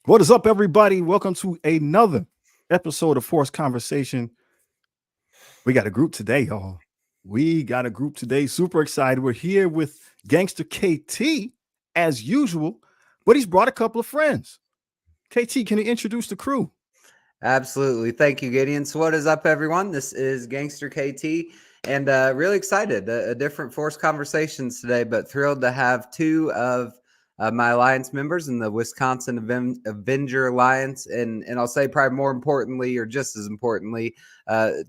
What is up, everybody? Welcome to another episode of Forced Conversation. We got a group today, y'all. We got a group today. Super excited. We're here with GangsterKT as usual, but he's brought a couple of friends. KT, can you introduce the crew? Absolutely. Thank you, Gideon. So what is up, everyone? This is GangsterKT, and really excited. A different Force Conversations today, but thrilled to have two of my Alliance members in the Wisconsin Avenger Alliance. And I'll say probably more importantly, or just as importantly,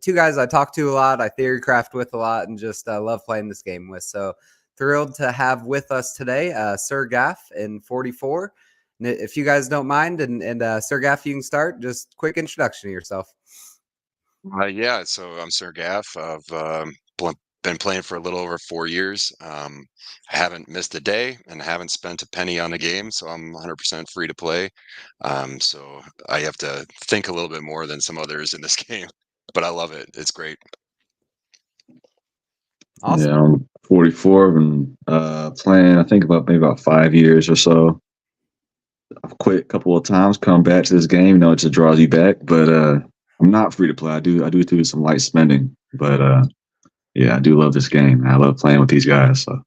two guys I talk to a lot, I theory craft with a lot, and just love playing this game with. So thrilled to have with us today Sir Gaff in 44. If you guys don't mind, and Sir Gaff, you can start. Just quick introduction to yourself. Yeah, so I'm Sir Gaff. Been playing for a little over 4 years. I haven't missed a day and haven't spent a penny on a game, so I'm 100% free to play. So I have to think a little bit more than some others in this game, but I love it. It's great. Awesome. Yeah, I'm 44 and playing, I think about 5 years or so. I've quit a couple of times, come back to this game, it just draws you back, but I'm not free to play. I do some light spending, but yeah, I do love this game. I love playing with these guys. So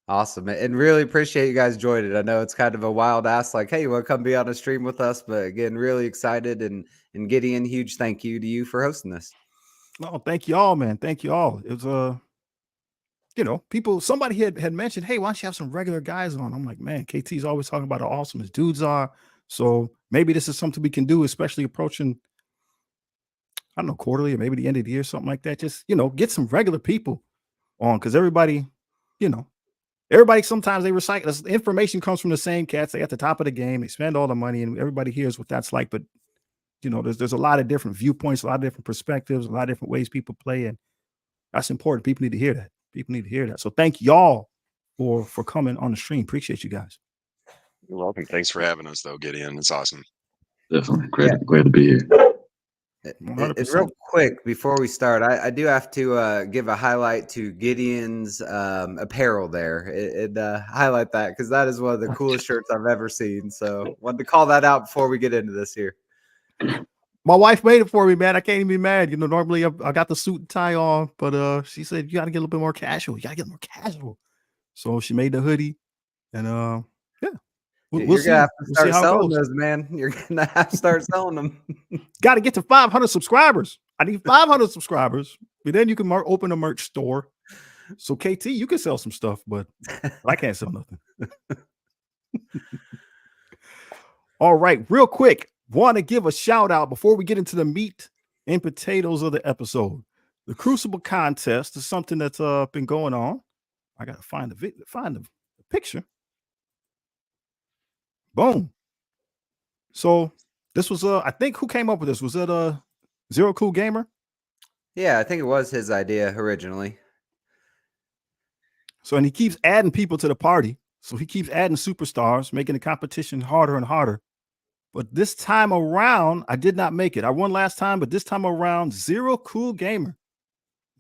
Awesome. And really appreciate you guys joining. I know it's kind of a wild ask, like, hey, you want to come be on a stream with us? But again, really excited, and Gideon, huge thank you to you for hosting this. Oh, thank you all, man. Thank you all. It was people, somebody had mentioned, hey, why don't you have some regular guys on? I'm like, man, KT's always talking about how awesome his dudes are. So maybe this is something we can do, especially approaching, I don't know, quarterly or maybe the end of the year, something like that. Just, get some regular people on, because you know, everybody, sometimes they recycle. The information comes from the same cats. They at the top of the game. They spend all the money, and everybody hears what that's like. But there's a lot of different viewpoints, a lot of different perspectives, a lot of different ways people play, and that's important. People need to hear that. People need to hear that. So thank y'all for coming on the stream. Appreciate you guys. You're welcome. Thanks for having us, though, Gideon. It's awesome. definitely glad to be here. And real quick before we start, I do have to give a highlight to Gideon's apparel there. Highlight that because that is one of the coolest shirts I've ever seen. So wanted to call that out before we get into this here. My wife made it for me, man. I can't even be mad. Normally I got the suit and tie on, but she said you got to get a little bit more casual. You got to get more casual. So she made the hoodie, and yeah, we'll see. Gonna have to start how selling those, man. You're gonna have to start selling them. Got to get to 500 subscribers. I need 500 subscribers, but then you can open a merch store. So KT, you can sell some stuff, but I can't sell nothing. All right, real quick, want to give a shout out before we get into the meat and potatoes of the episode. The Crucible contest is something that's been going on. I gotta find the picture. Boom. So this was I think who came up with this? Was it Zero Cool Gamer? Yeah, I think it was his idea originally. So, and he keeps adding people to the party. So he keeps adding superstars, making the competition harder and harder. But this time around, I did not make it. I won last time, but this time around, Zero Cool Gamer,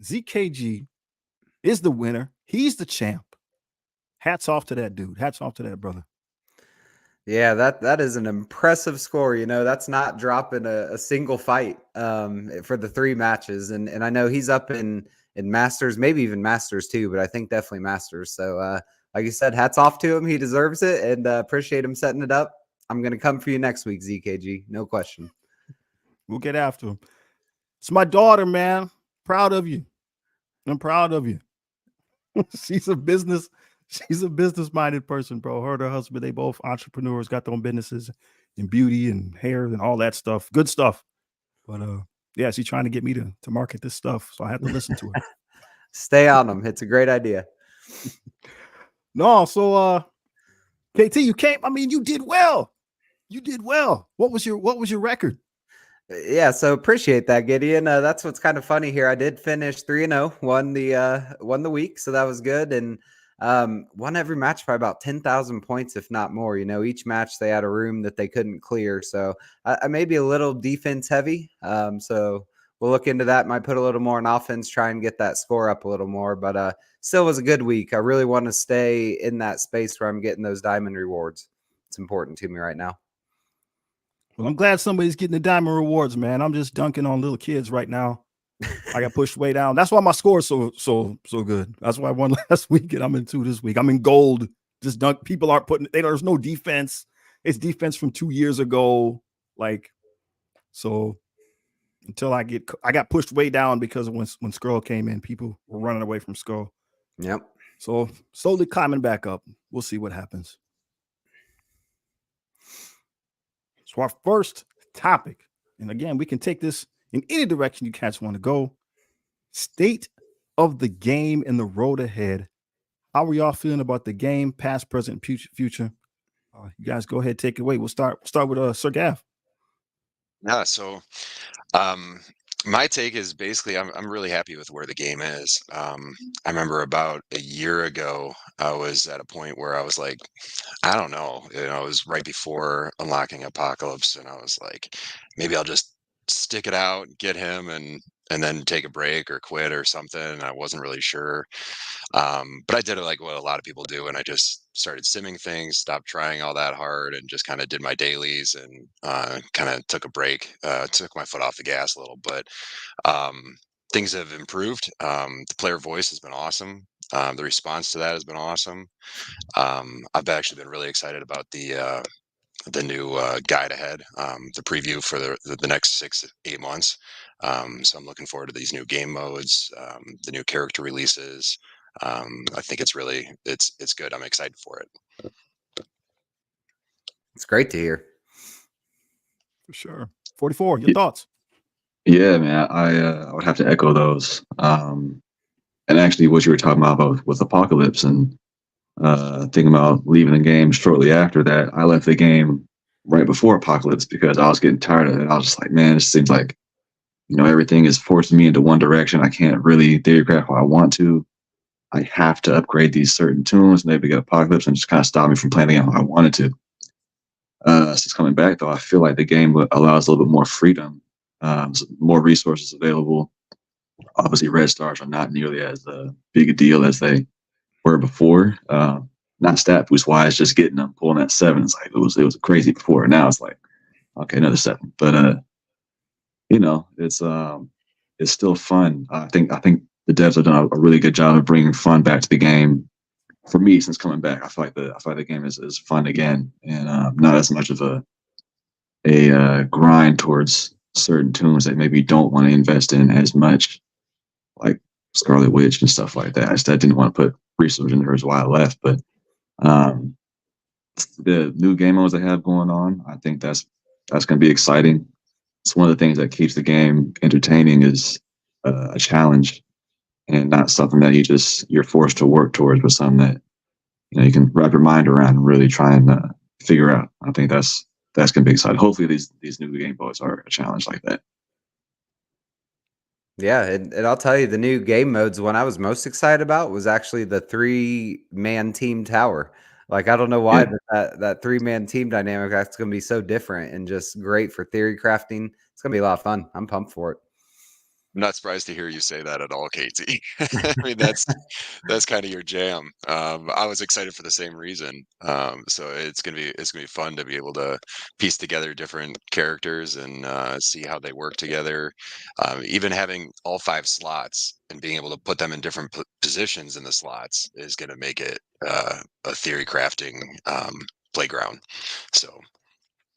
ZKG, is the winner. He's the champ. Hats off to that dude. Hats off to that brother. Yeah, that is an impressive score. That's not dropping a single fight for the 3 matches. And I know he's up in Masters, maybe even Masters too, but I think definitely Masters. So like you said, hats off to him. He deserves it, and appreciate him setting it up. I'm going to come for you next week, ZKG. No question. We'll get after him. It's my daughter, man. Proud of you. I'm proud of you. She's a business-minded person, bro. Her and her husband, they both entrepreneurs, got their own businesses in beauty and hair and all that stuff. Good stuff. But yeah, she's trying to get me to market this stuff. So I have to listen to her. Stay on them. It's a great idea. No, so KT, you came. I mean, you did well. You did well. What was your record? Yeah, so appreciate that, Gideon. That's what's kind of funny here. I did finish 3-0, won the week, so that was good, and won every match by about 10,000 points, if not more. Each match they had a room that they couldn't clear, so I may be a little defense heavy. So we'll look into that. Might put a little more on offense, try and get that score up a little more. But still was a good week. I really want to stay in that space where I'm getting those diamond rewards. it's important to me right now. Well, I'm glad somebody's getting the diamond rewards, man. I'm just dunking on little kids right now. I got pushed way down. That's why my score is so good. That's why I won last week and I'm in 2 this week. I'm in gold. Just dunk. People aren't putting. There's no defense. It's defense from 2 years ago. Like, so until I got pushed way down because of when Skrull came in, people were running away from Skrull. Yep. So slowly climbing back up. We'll see what happens. So our first topic, and again, we can take this in any direction you cats want to go. State of the game and the road ahead. How are y'all feeling about the game, past, present, future? You guys go ahead, take it away. We'll start with Sir Gav. Yeah, so um, my take is basically I'm really happy with where the game is. I remember about a year ago, I was at a point where I was like, I don't know, it was right before unlocking Apocalypse, and I was like, maybe I'll just stick it out, get him, and then take a break or quit or something. And I wasn't really sure. But I did it like what a lot of people do, and I just started simming things, stopped trying all that hard, and just kind of did my dailies and kind of took a break, took my foot off the gas a little. But things have improved. The player voice has been awesome. The response to that has been awesome. I've actually been really excited about the new guide ahead, the preview for the next 6-8 months. So I'm looking forward to these new game modes, the new character releases. I think it's good. I'm excited for it. It's great to hear. For sure. 44, your thoughts? Yeah, man, I would have to echo those. And actually, what you were talking about with Apocalypse and thinking about leaving the game shortly after that, I left the game right before Apocalypse because I was getting tired of it. I was just like, man, it seems like everything is forcing me into one direction. I can't really theorycraft how I want to. I have to upgrade these certain tunes, maybe get Apocalypse, and just kind of stop me from playing the game how I wanted to. Since coming back, though, I feel like the game allows a little bit more freedom, more resources available. Obviously, red stars are not nearly as big a deal as they were before. Not stat boost wise, just getting them, pulling that 7. It's like it was crazy before. Now it's like, okay, another 7. But it's still fun. I think the devs have done a really good job of bringing fun back to the game. For me, since coming back, I feel like the game is fun again, and not as much of a grind towards certain tunes that maybe you don't want to invest in as much, like Scarlet Witch and stuff like that. I didn't want to put research into hers while I left, but the new game modes they have going on, I think that's going to be exciting. It's one of the things that keeps the game entertaining is a challenge and not something that you're forced to work towards, but something that you can wrap your mind around and really try and figure out. I think that's going to be exciting. Hopefully these new game modes are a challenge like that. Yeah, and I'll tell you, the new game modes, one I was most excited about was actually the 3-man team tower. Like, I don't know why, Yeah. but that 3-man team dynamic, that's going to be so different and just great for theory crafting. It's going to be a lot of fun. I'm pumped for it. I'm not surprised to hear you say that at all, KT. I mean, that's kind of your jam. I was excited for the same reason. So it's gonna be fun to be able to piece together different characters and see how they work together. Even having all 5 slots and being able to put them in different positions in the slots is going to make it a theory crafting playground. So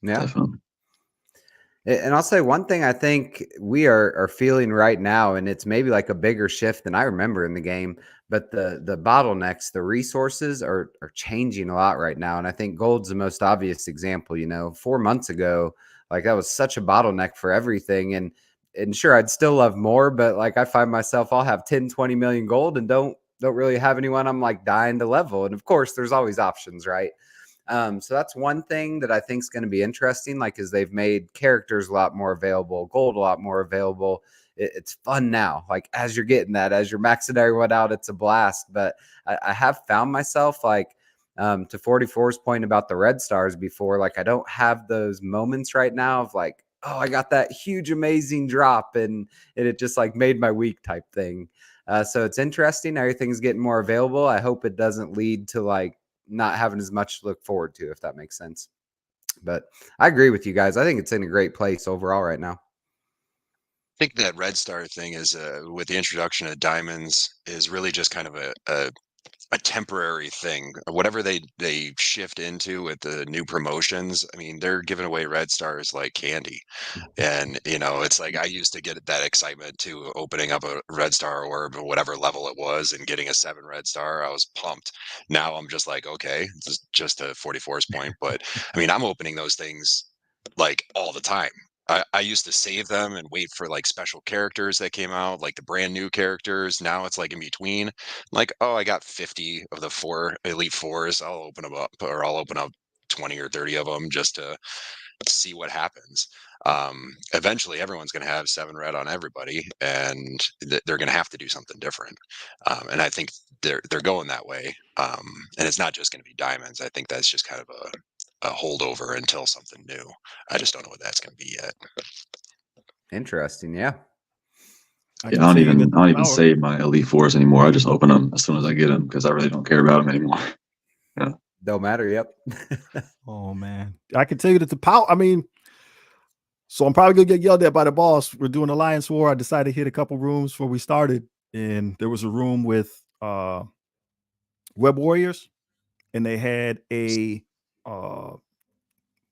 Yeah. Definitely. And I'll say one thing I think we are feeling right now, and it's maybe like a bigger shift than I remember in the game, but the bottlenecks, the resources are changing a lot right now. And I think gold's the most obvious example. 4 months ago, like that was such a bottleneck for everything. And sure, I'd still love more, but like I find myself, I'll have 10, 20 million gold and don't really have anyone I'm like dying to level. And of course, there's always options, right? So that's one thing that I think is going to be interesting, like, is they've made characters a lot more available, gold a lot more available. It's fun now. Like, as you're getting that, as you're maxing everyone out, it's a blast. But I have found myself, like, to 44's point about the red stars before, like, I don't have those moments right now of like, oh, I got that huge, amazing drop and it just like made my week type thing. So it's interesting. Everything's getting more available. I hope it doesn't lead to like not having as much to look forward to, if that makes sense. But I agree with you guys. I think it's in a great place overall right now. I think that Red Star thing is with the introduction of diamonds is really just kind of a temporary thing. Whatever they shift into with the new promotions, I mean, they're giving away Red Stars like candy. And, it's like I used to get that excitement too, opening up a Red Star orb or whatever level it was and getting a 7 Red Star. I was pumped. Now I'm just like, okay, this is just a 44's point. But I mean, I'm opening those things like all the time. I used to save them and wait for like special characters that came out, like the brand new characters. Now it's like in between. Like, oh, I got 50 of the 4 Elite Fours. I'll open them up, or I'll open up 20 or 30 of them just to see what happens. Eventually everyone's going to have 7 red on everybody, and they're going to have to do something different. And I think they're going that way. And it's not just going to be diamonds. I think that's just kind of a holdover until something new. I just don't know what that's going to be yet. Interesting. Yeah. I don't even save my Elite Fours anymore. I just open them as soon as I get them because I really don't care about them anymore. Yeah. Don't matter. Yep. Oh man, I can tell you that the power. I mean, so I'm probably gonna get yelled at by the boss. We're doing Alliance War. I decided to hit a couple rooms before we started, and there was a room with Web Warriors, and they had a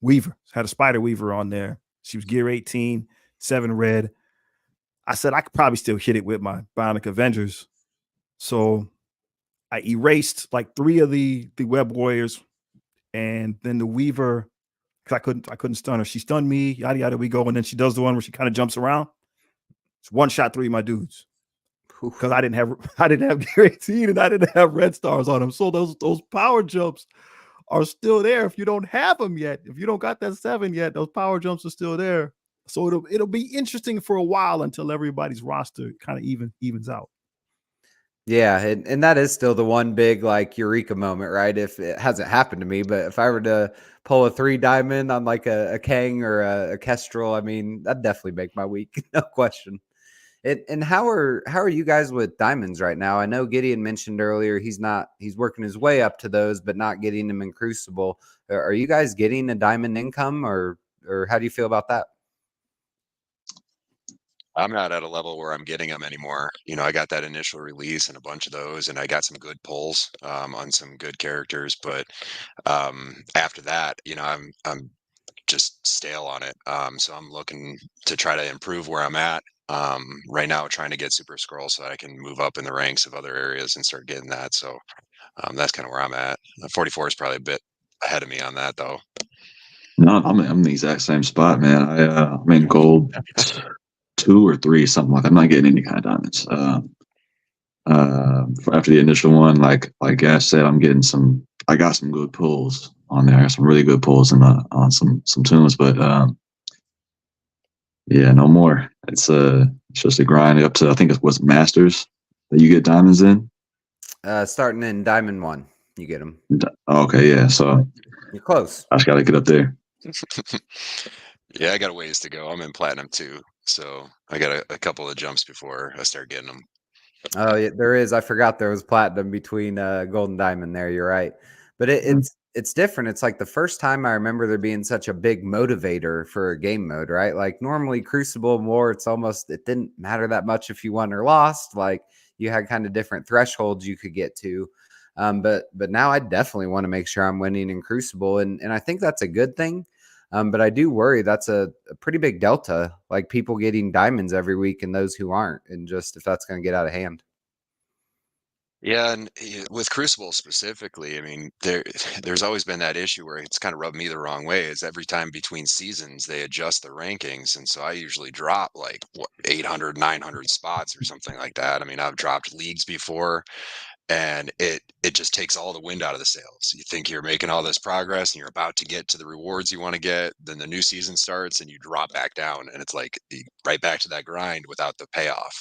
Weaver, had a Spider Weaver on there. She was gear 18, 7 red. I said I could probably still hit it with my Bionic Avengers, so I erased like 3 of the Web Warriors, and then the Weaver, because I couldn't stun her. She stunned me, yada yada. We go, and then she does the one where she kind of jumps around. It's one shot 3 of my dudes because I didn't have gear 18 and I didn't have red stars on them. So those power jumps are still there if you don't have them yet. If you don't got that 7 yet, those power jumps are still there. So it'll be interesting for a while until everybody's roster kind of evens out. Yeah, and that is still the one big like eureka moment, right? If it hasn't happened to me, but if I were to pull a 3 diamond on like a Kang or a Kestrel, I mean, that'd definitely make my week, no question. And how are you guys with diamonds right now? I know Gideon mentioned earlier he's working his way up to those, but not getting them in Crucible. Are you guys getting a diamond income, or how do you feel about that? I'm not at a level where I'm getting them anymore. I got that initial release and a bunch of those, and I got some good pulls on some good characters. But after that, I'm just stale on it. So I'm looking to try to improve where I'm at. Right now, trying to get Super Scroll so that I can move up in the ranks of other areas and start getting that. So that's kind of where I'm at. 44 is probably a bit ahead of me on that, though. No, I'm in the exact same spot, man. I'm in gold 2 or 3, something like that. I'm not getting any kind of diamonds. After the initial one, like Gash said, I got some good pulls on there. I got some really good pulls on some tunes, but yeah, no more. It's just a grind up to, I think it was Masters that you get diamonds in. Starting in Diamond 1, you get them. Okay, yeah. So you're close. I just got to get up there. Yeah, I got a ways to go. I'm in Platinum 2, so I got a couple of jumps before I start getting them. Oh, yeah, there is. I forgot there was Platinum between Gold and Diamond there. You're right. But it's different. It's like the first time I remember there being such a big motivator for a game mode, right? Like normally Crucible and War, it didn't matter that much if you won or lost. Like you had kind of different thresholds you could get to. But now I definitely want to make sure I'm winning in Crucible. And I think that's a good thing. But I do worry that's a pretty big delta, like people getting diamonds every week and those who aren't, and just if that's going to get out of hand. Yeah, and with Crucible specifically, I mean, there's always been that issue where it's kind of rubbed me the wrong way. Is every time between seasons they adjust the rankings, and so I usually drop like 800, 900 spots or something like that. I mean, I've dropped leagues before, and it just takes all the wind out of the sails. You think you're making all this progress and you're about to get to the rewards you want to get, then the new season starts and you drop back down, and it's like right back to that grind without the payoff.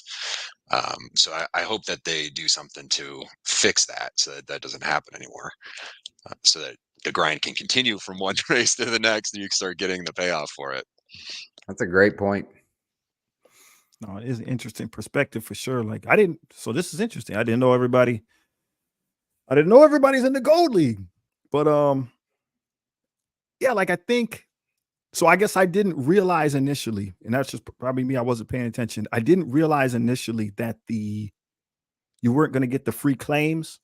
So I hope that they do something to fix that so that doesn't happen anymore, so that the grind can continue from one race to the next and you can start getting the payoff for it. That's a great point. No, it is an interesting perspective for sure. So this is interesting. I didn't know everybody's in the gold league. But yeah, like I think so. I guess I didn't realize initially, and that's just probably me. I wasn't paying attention. I didn't realize initially that you weren't going to get the free claims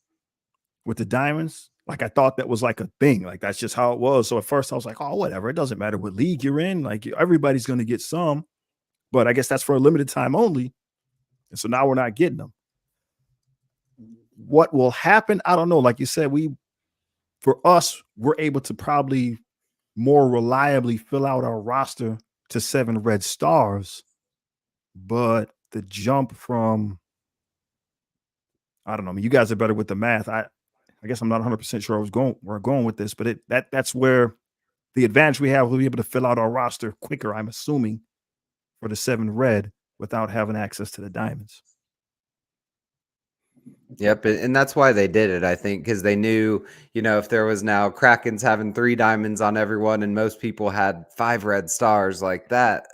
with the diamonds. Like I thought that was like a thing. Like that's just how it was. So at first I was like, oh, whatever. It doesn't matter what league you're in. Like everybody's going to get some. But I guess that's for a limited time only. And so now we're not getting them. What will happen? I don't know. Like you said, for us, we're able to probably more reliably fill out our roster to 7 red stars. But the jump from, I don't know. I mean, you guys are better with the math. I guess I'm not 100% sure where we're going with this, but that's where the advantage we have. We'll be able to fill out our roster quicker, I'm assuming, for the 7 red without having access to the diamonds. Yep, and that's why they did it, I think, because they knew, if there was now Krakens having 3 diamonds on everyone and most people had 5 red stars like that,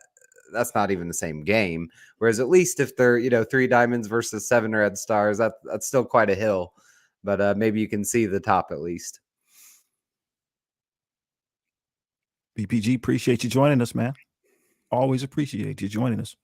that's not even the same game. Whereas at least if they're, 3 diamonds versus 7 red stars, that's still quite a hill. But maybe you can see the top at least. BPG, appreciate you joining us, man. Always appreciate you joining us.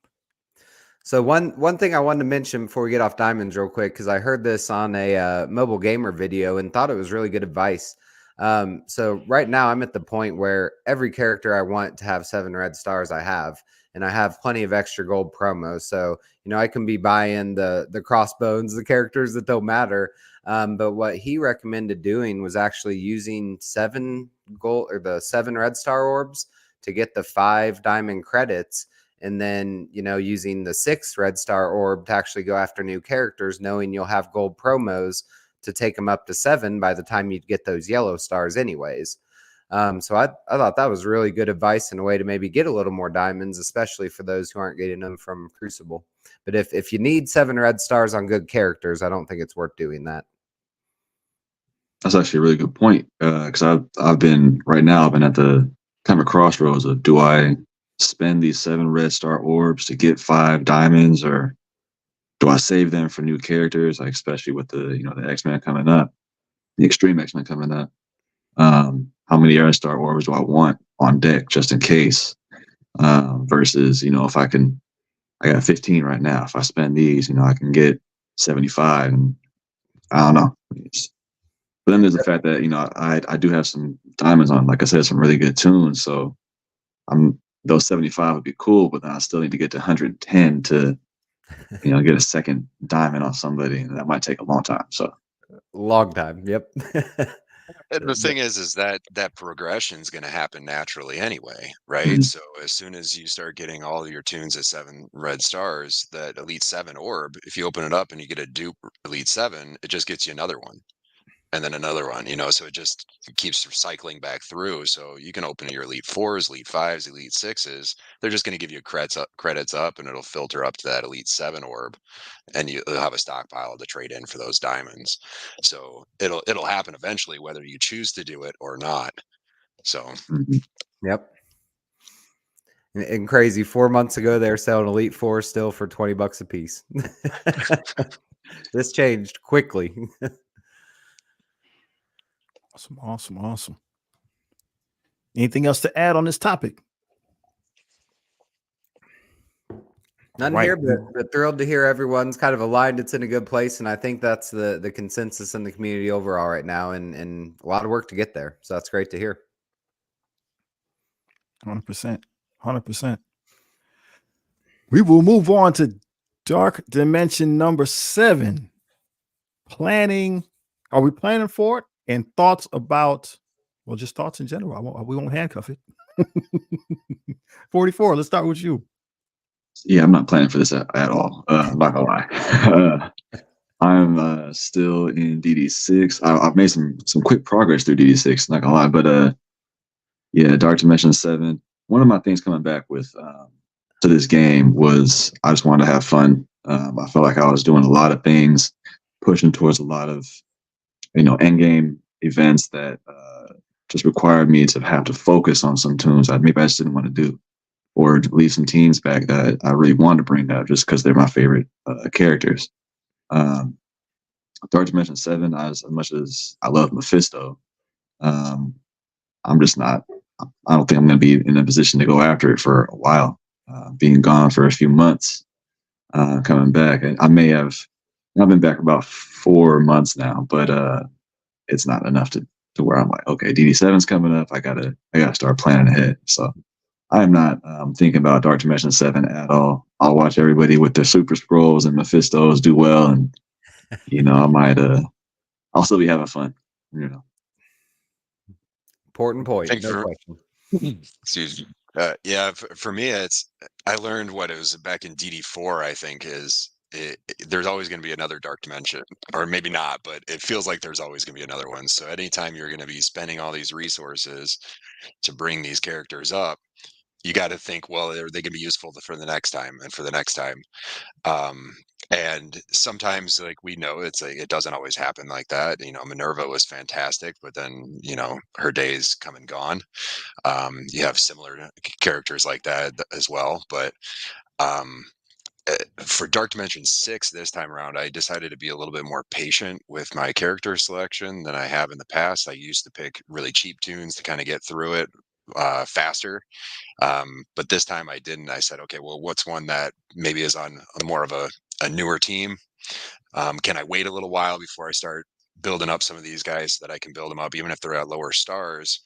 So one thing I wanted to mention before we get off diamonds real quick, because I heard this on a mobile gamer video and thought it was really good advice. So right now I'm at the point where every character I want to have 7 red stars I have, and I have plenty of extra gold promos. So, I can be buying the crossbones, the characters that don't matter. But what he recommended doing was actually using 7 gold or the 7 red star orbs to get the 5 diamond credits. And then, using the 6 red star orb to actually go after new characters, knowing you'll have gold promos to take them up to 7 by the time you get those yellow stars anyways. So I thought that was really good advice and a way to maybe get a little more diamonds, especially for those who aren't getting them from Crucible. But if you need 7 red stars on good characters, I don't think it's worth doing that. That's actually a really good point. Because I've been at the kind of a crossroads of, do I spend these 7 red star orbs to get 5 diamonds, or do I save them for new characters, like especially with the the X-Men coming up, the Extreme X-Men coming up? How many red star orbs do I want on deck just in case? Versus, if I got 15 right now. If I spend these, I can get 75, and I don't know. But then there's the fact that I do have some diamonds on, like I said, some really good tunes. So those 75 would be cool, but then I still need to get to 110 to get a second diamond on somebody, and that might take a long time. So long time. Yep. And the thing is that progression is going to happen naturally anyway, right? Mhm. So as soon as you start getting all of your tunes at 7 red stars, that Elite 7 orb, if you open it up and you get a dupe Elite 7, it just gets you another one. And then another one, so it just keeps cycling back through. So you can open your Elite 4s, Elite 5s, Elite 6s. They're just going to give you credits up, and it'll filter up to that Elite 7 orb, and you'll have a stockpile to trade in for those diamonds. So it'll happen eventually, whether you choose to do it or not. So Mhm. Yep. And crazy, 4 months ago they were selling Elite 4 still for $20 a piece. This changed quickly. Awesome. Anything else to add on this topic? None Right. here, but thrilled to hear everyone's kind of aligned. It's in a good place, and I think that's the consensus in the community overall right now, and a lot of work to get there. So that's great to hear. 100%. We will move on to Dark Dimension number 7. Are we planning for it? And thoughts about, well, just thoughts in general. We won't handcuff it. 44, let's start with you. Yeah, I'm not planning for this at all. I'm not gonna lie. I'm still in DD6. I've made some quick progress through DD6. Not gonna lie, but yeah, Dark Dimension 7. One of my things coming back with to this game was I just wanted to have fun. I felt like I was doing a lot of things, pushing towards a lot of end game events that just required me to have to focus on some tunes I just didn't want to do, or leave some teams back that I really wanted to bring up just because they're my favorite characters. Dark Dimension 7, as much as I love Mephisto, I'm just not. I don't think I'm going to be in a position to go after it for a while. Being gone for a few months, coming back, and I may have. I've been back about 4 months now, but it's not enough to where I'm like, okay, DD7's coming up. I gotta start planning ahead. So I'm not thinking about Dark Dimension 7 at all. I'll watch everybody with their Super Scrolls and Mephistos do well, and I might I'll still be having fun. Important I point. think No question. excuse me. Yeah, for me, I learned what it was back in DD4. I think there's always going to be another Dark Dimension, or maybe not, but it feels like there's always going to be another one. So anytime you're going to be spending all these resources to bring these characters up, you got to think, well, are they going to be useful for the next time and for the next time? Um, and sometimes, like we know, it's like it doesn't always happen like that. Minerva was fantastic, but then her days come and gone. You have similar characters like that as well, but um, for Dark Dimension 6 this time around, I decided to be a little bit more patient with my character selection than I have in the past. I used to pick really cheap tunes to kind of get through it faster. But this time I didn't. I said, okay, well, what's one that maybe is on more of a newer team? Can I wait a little while before I start building up some of these guys so that I can build them up, even if they're at lower stars?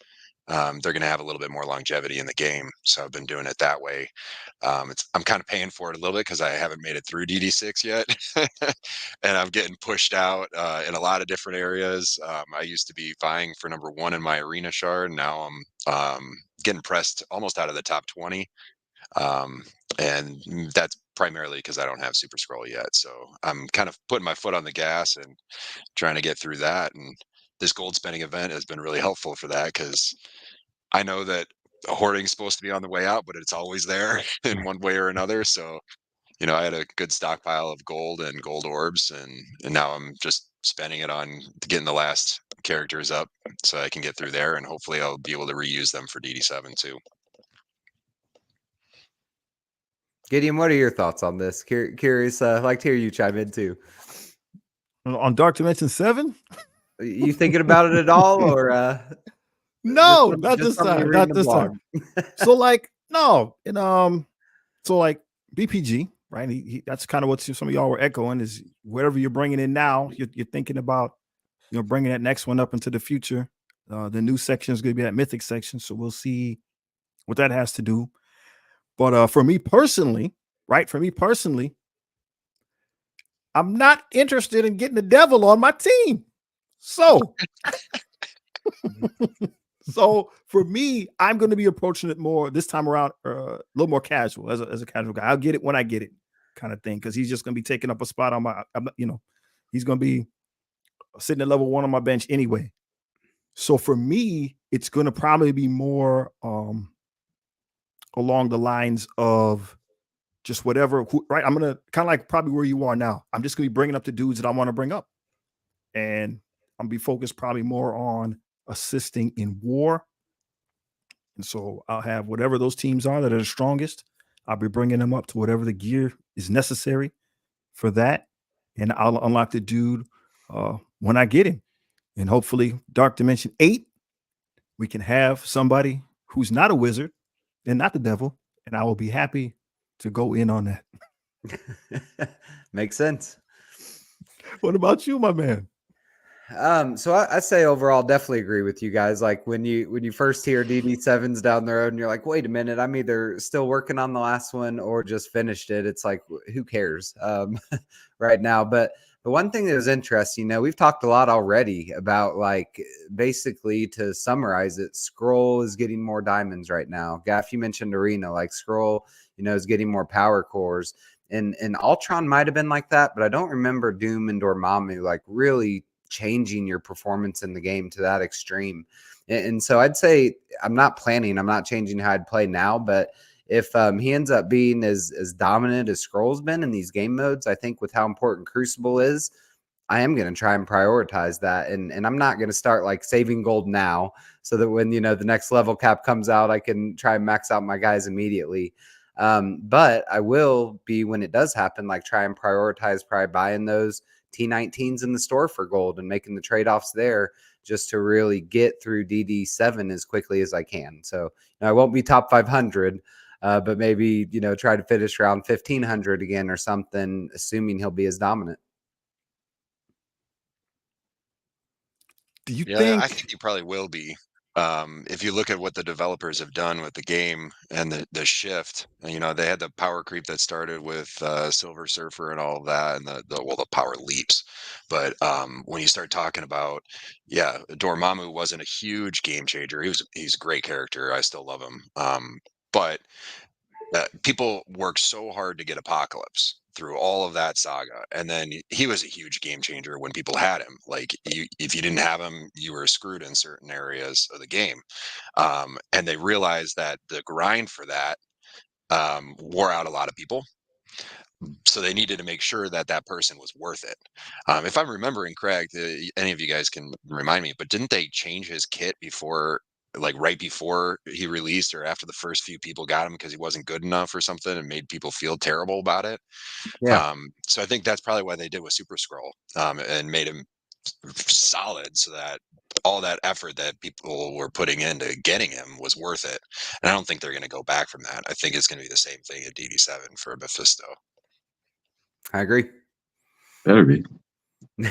They're going to have a little bit more longevity in the game. So I've been doing it that way. I'm kind of paying for it a little bit because I haven't made it through DD6 yet, and I'm getting pushed out in a lot of different areas. I used to be vying for number 1 in my arena shard. Now I'm getting pressed almost out of the top 20, um, and that's primarily because I don't have Super Scroll yet. So I'm kind of putting my foot on the gas and trying to get through that. And this gold spending event has been really helpful for that because I know that hoarding is supposed to be on the way out, but it's always there in one way or another. So, I had a good stockpile of gold and gold orbs, and now I'm just spending it on getting the last characters up so I can get through there, and hopefully I'll be able to reuse them for DD7 too. Gideon, what are your thoughts on this? Curious. I'd like to hear you chime in too. On Dark Dimension 7? You thinking about it at all, or No, not this something you time. read in Not the this blog? time. So like, no, and so like BPG, right? That's kind of what some of y'all were echoing is whatever you're bringing in now, you're thinking about, bringing that next one up into the future. The new section is going to be that mythic section, so we'll see what that has to do. But for me personally, right? For me personally, I'm not interested in getting the devil on my team. So, so for me, I'm going to be approaching it more this time around, a little more casual as a casual guy. I'll get it when I get it, kind of thing, because he's just going to be taking up a spot on my, he's going to be sitting at level 1 on my bench anyway. So for me, it's going to probably be more along the lines of just whatever, right? I'm going to kind of like probably where you are now. I'm just going to be bringing up the dudes that I want to bring up. And I'm going to be focused probably more on assisting in war. And so I'll have whatever those teams are that are the strongest. I'll be bringing them up to whatever the gear is necessary for that. And I'll unlock the dude when I get him. And hopefully Dark Dimension 8, we can have somebody who's not a wizard and not the devil. And I will be happy to go in on that. Makes sense. What about you, my man? So I say overall, definitely agree with you guys. Like when you first hear DD7's down the road and you're like, wait a minute, I'm either still working on the last one or just finished it. It's like, who cares right now? But the one thing that was interesting, we've talked a lot already about, like, basically to summarize it, Scroll is getting more diamonds right now. Gaff, you mentioned Arena, like Scroll, is getting more power cores. And Ultron might have been like that, but I don't remember Doom and Dormammu like really changing your performance in the game to that extreme. And so I'd say I'm not changing how I'd play now, but if he ends up being as dominant as Scroll's been in these game modes, I think with how important Crucible is, I am going to try and prioritize that. And I'm not going to start like saving gold now so that when, the next level cap comes out, I can try and max out my guys immediately. But I will be, when it does happen, like try and prioritize probably buying those T19s in the store for gold and making the trade-offs there, just to really get through DD7 as quickly as I can. So I won't be top 500, but maybe, try to finish around 1500 again or something, assuming he'll be as dominant. Do you Yeah, I think he probably will be. If you look at what the developers have done with the game and the shift, they had the power creep that started with Silver Surfer and all of that, and the power leaps. But when you start talking about, yeah, Dormammu wasn't a huge game changer. He's a great character. I still love him. But people worked so hard to get Apocalypse through all of that saga, and then he was a huge game changer when people had him. Like, if you didn't have him, you were screwed in certain areas of the game. And they realized that the grind for that wore out a lot of people, so they needed to make sure that that person was worth it. If I'm remembering correct, any of you guys can remind me, but didn't they change his kit before, like right before he released, or after the first few people got him because he wasn't good enough or something, and made people feel terrible about it? Yeah. So I think that's probably why they did with Super Scroll, and made him solid, so that all that effort that people were putting into getting him was worth it. And I don't think they're going to go back from that. I think it's going to be the same thing at DD7 for Mephisto. I agree. Better be. I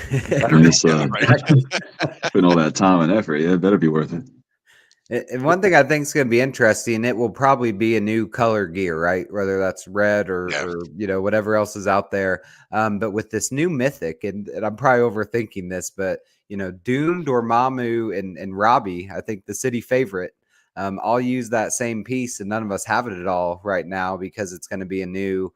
mean, it's putting all that time and effort. Yeah, it better be worth it. And one thing I think is going to be interesting, it will probably be a new color gear, right? Whether that's red or whatever else is out there. But with this new mythic, and I'm probably overthinking this, but Doom, Dormammu, and Robbie, I think the city favorite, all use that same piece, and none of us have it at all right now because it's going to be a new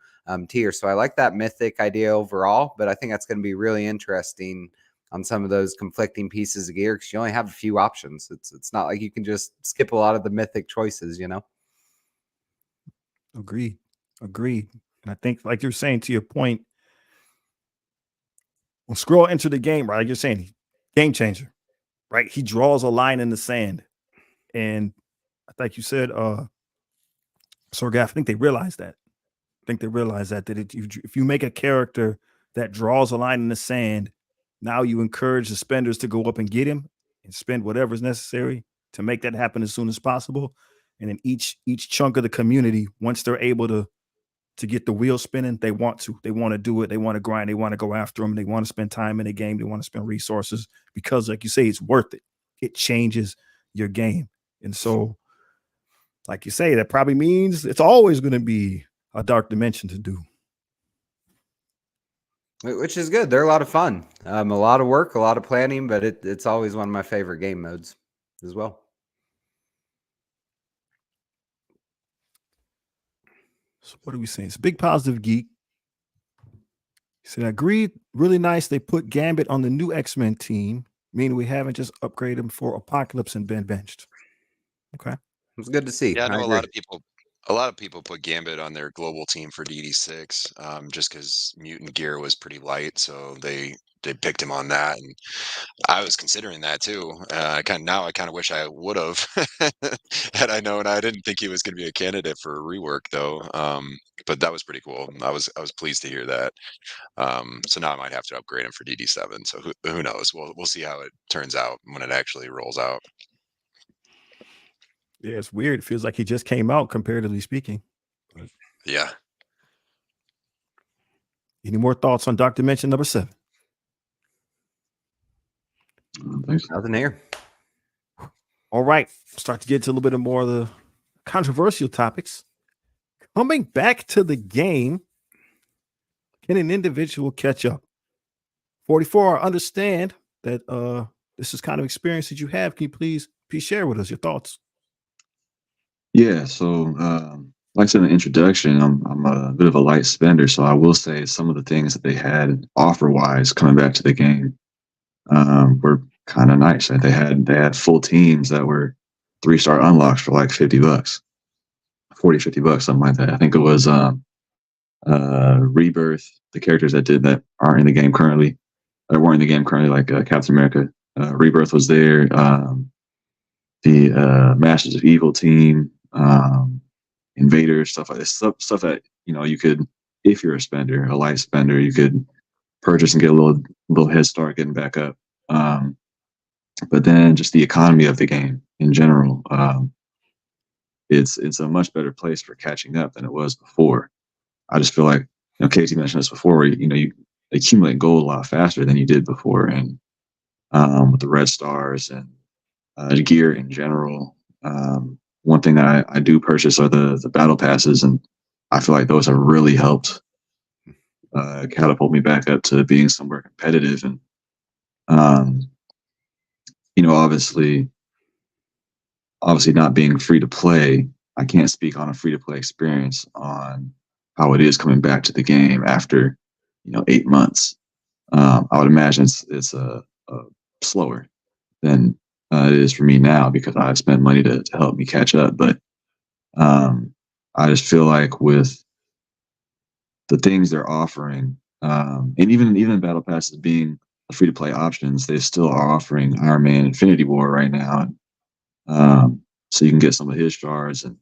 tier. So I like that mythic idea overall, but I think that's going to be really interesting on some of those conflicting pieces of gear, because you only have a few options. It's not like you can just skip a lot of the mythic choices, Agreed. And I think, like you're saying, to your point, when Skrull entered the game, right, like you're saying, game changer, right? He draws a line in the sand. And like you said, Sorgath, I think they realized that. That if you make a character that draws a line in the sand, now you encourage the spenders to go up and get him and spend whatever is necessary to make that happen as soon as possible. And then each chunk of the community, once they're able to get the wheel spinning, they want to do it. They want to grind. They want to go after them. They want to spend time in the game. They want to spend resources because, like you say, it's worth it. It changes your game. And so, like you say, that probably means it's always going to be a dark dimension to do. Which is good. They're a lot of fun. A lot of work, a lot of planning, but it's always one of my favorite game modes as well. So what are we saying? It's a big positive geek. He said, I agreed. Really nice. They put Gambit on the new X-Men team, meaning we haven't just upgraded him for Apocalypse and been benched. Okay. It's good to see. Yeah, I know agree. a lot of people put Gambit on their global team for DD6, just because mutant gear was pretty light, so they picked him on that, and I was considering that too. I kind of wish I would have had I known. I didn't think he was going to be a candidate for a rework though, but that was pretty cool. I was pleased to hear that. So now I might have to upgrade him for DD7. So who knows? We'll see how it turns out when it actually rolls out. Yeah, it's weird. It feels like he just came out, comparatively speaking. But yeah. Any more thoughts on Dark Dimension number 7? Nothing here. All right. Start to get to a little bit more of the controversial topics. Coming back to the game, can an individual catch up? 44, I understand that this is kind of experience that you have. Can you please share with us your thoughts? Yeah, so like I said in the introduction, I'm a bit of a light spender, so I will say some of the things that they had offer-wise coming back to the game were kind of nice. They had full teams that were 3-star unlocks for like $50, $40-$50, something like that. I think it was Rebirth, the characters that aren't in the game currently, that weren't in the game currently, like Captain America. Rebirth was there. The Masters of Evil team, Invaders, stuff like this, stuff that you could, if you're a light spender, you could purchase and get a little head start getting back up. but then just the economy of the game in general, it's a much better place for catching up than it was before. I just feel like, KT mentioned this before, where you accumulate gold a lot faster than you did before, and with the red stars and gear in general. One thing that I do purchase are the battle passes, and I feel like those have really helped catapult me back up to being somewhere competitive. And um, obviously not being free to play, I can't speak on a free to play experience on how it is coming back to the game after 8 months. I would imagine it's a slower than it is for me now because I've spent money to help me catch up. But I just feel like with the things they're offering, and even battle passes being free to play options, they still are offering Iron Man Infinity War right now. So you can get some of his shards, and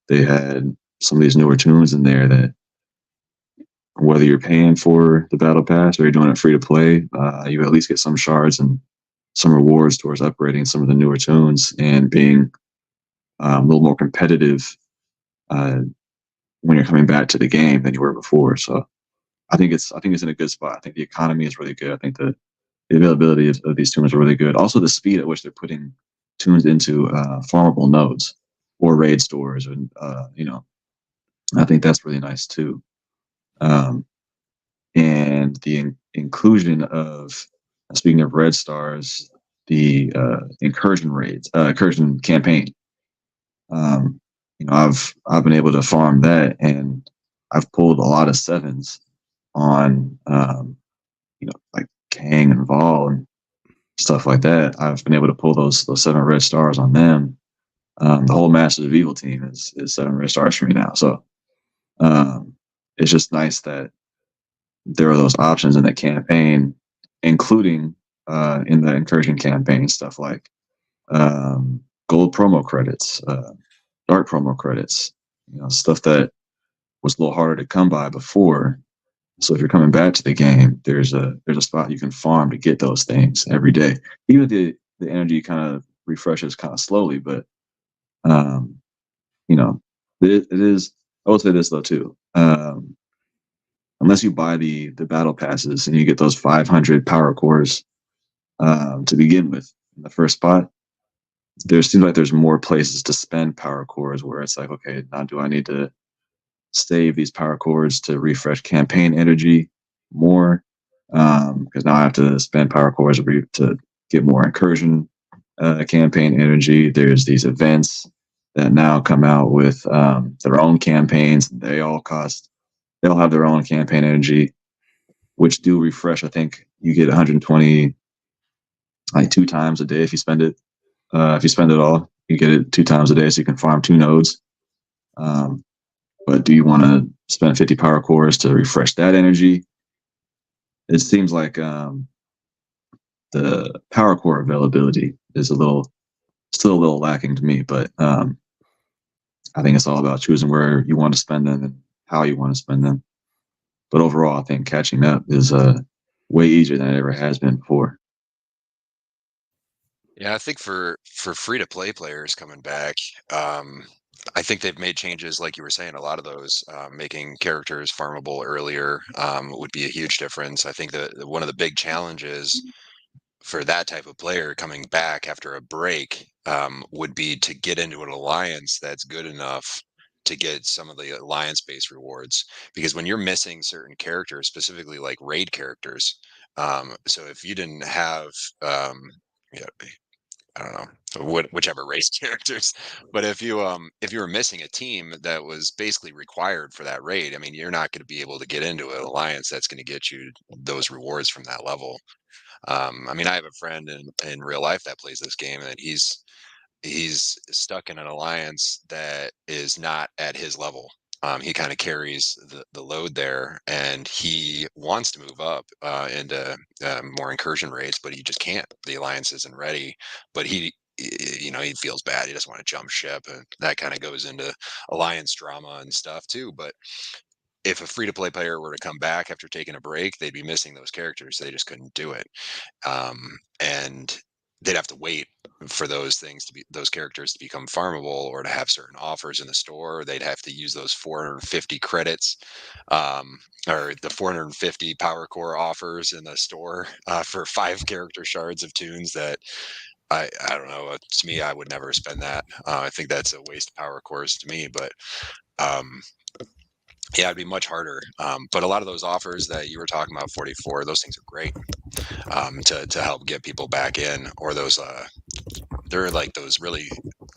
they had some of these newer tunes in there that whether you're paying for the battle pass or you're doing it free to play, you at least get some shards and some rewards towards upgrading some of the newer tunes and being a little more competitive when you're coming back to the game than you were before. So I think it's in a good spot. I think the economy is really good. I think the availability of these tunes are really good. Also, the speed at which they're putting tunes into farmable nodes or raid stores, and I think that's really nice too. Um, and the inclusion of, speaking of red stars, the incursion campaign. I've been able to farm that, and I've pulled a lot of sevens on like Kang and Vol and stuff like that. I've been able to pull those 7 red stars on them. The whole Masters of Evil team is 7 red stars for me now. So it's just nice that there are those options in the campaign, including in the incursion campaign stuff like gold promo credits, dark promo credits, stuff that was a little harder to come by before. So if you're coming back to the game, there's a spot you can farm to get those things every day. Even if the energy kind of refreshes kind of slowly, but um, you know, it is. I will say this though too. Unless you buy the battle passes and you get those 500 power cores to begin with in the first spot, there seems like there's more places to spend power cores where it's like, okay, now do I need to save these power cores to refresh campaign energy more? Because now I have to spend power cores to get more incursion campaign energy. There's these events that now come out with their own campaigns. They all have their own campaign energy, which do refresh. I think you get 120 like 2 times a day if you spend it. If you spend it all, you get it 2 times a day, so you can farm 2 nodes. But do you want to spend 50 power cores to refresh that energy? It seems like the power core availability is still a little lacking to me, but I think it's all about choosing where you want to spend them and how you want to spend them. But overall, I think catching up is way easier than it ever has been before. Yeah, I think for free to play players coming back, I think they've made changes, like you were saying. A lot of those making characters farmable earlier would be a huge difference. I think that one of the big challenges for that type of player coming back after a break would be to get into an alliance that's good enough to get some of the alliance-based rewards. Because when you're missing certain characters, specifically like raid characters, so if you didn't have you know, I don't know, whichever race characters, but if you were missing a team that was basically required for that raid, I mean, you're not going to be able to get into an alliance that's going to get you those rewards from that level. I mean, I have a friend in real life that plays this game, and he's stuck in an alliance that is not at his level. He kind of carries the load there, and he wants to move up into more incursion rates, but he just can't. The alliance isn't ready. But he feels bad. He doesn't want to jump ship, and that kind of goes into alliance drama and stuff too. But if a free-to-play player were to come back after taking a break, they'd be missing those characters. They just couldn't do it. And they'd have to wait for those characters to become farmable or to have certain offers in the store. They'd have to use those 450 credits, or the 450 power core offers in the store for 5 character shards of tunes that I don't know. To me, I would never spend that. I think that's a waste of power cores to me. But yeah, it'd be much harder. But a lot of those offers that you were talking about, 44, those things are great to help get people back in. Or those, they're like those really,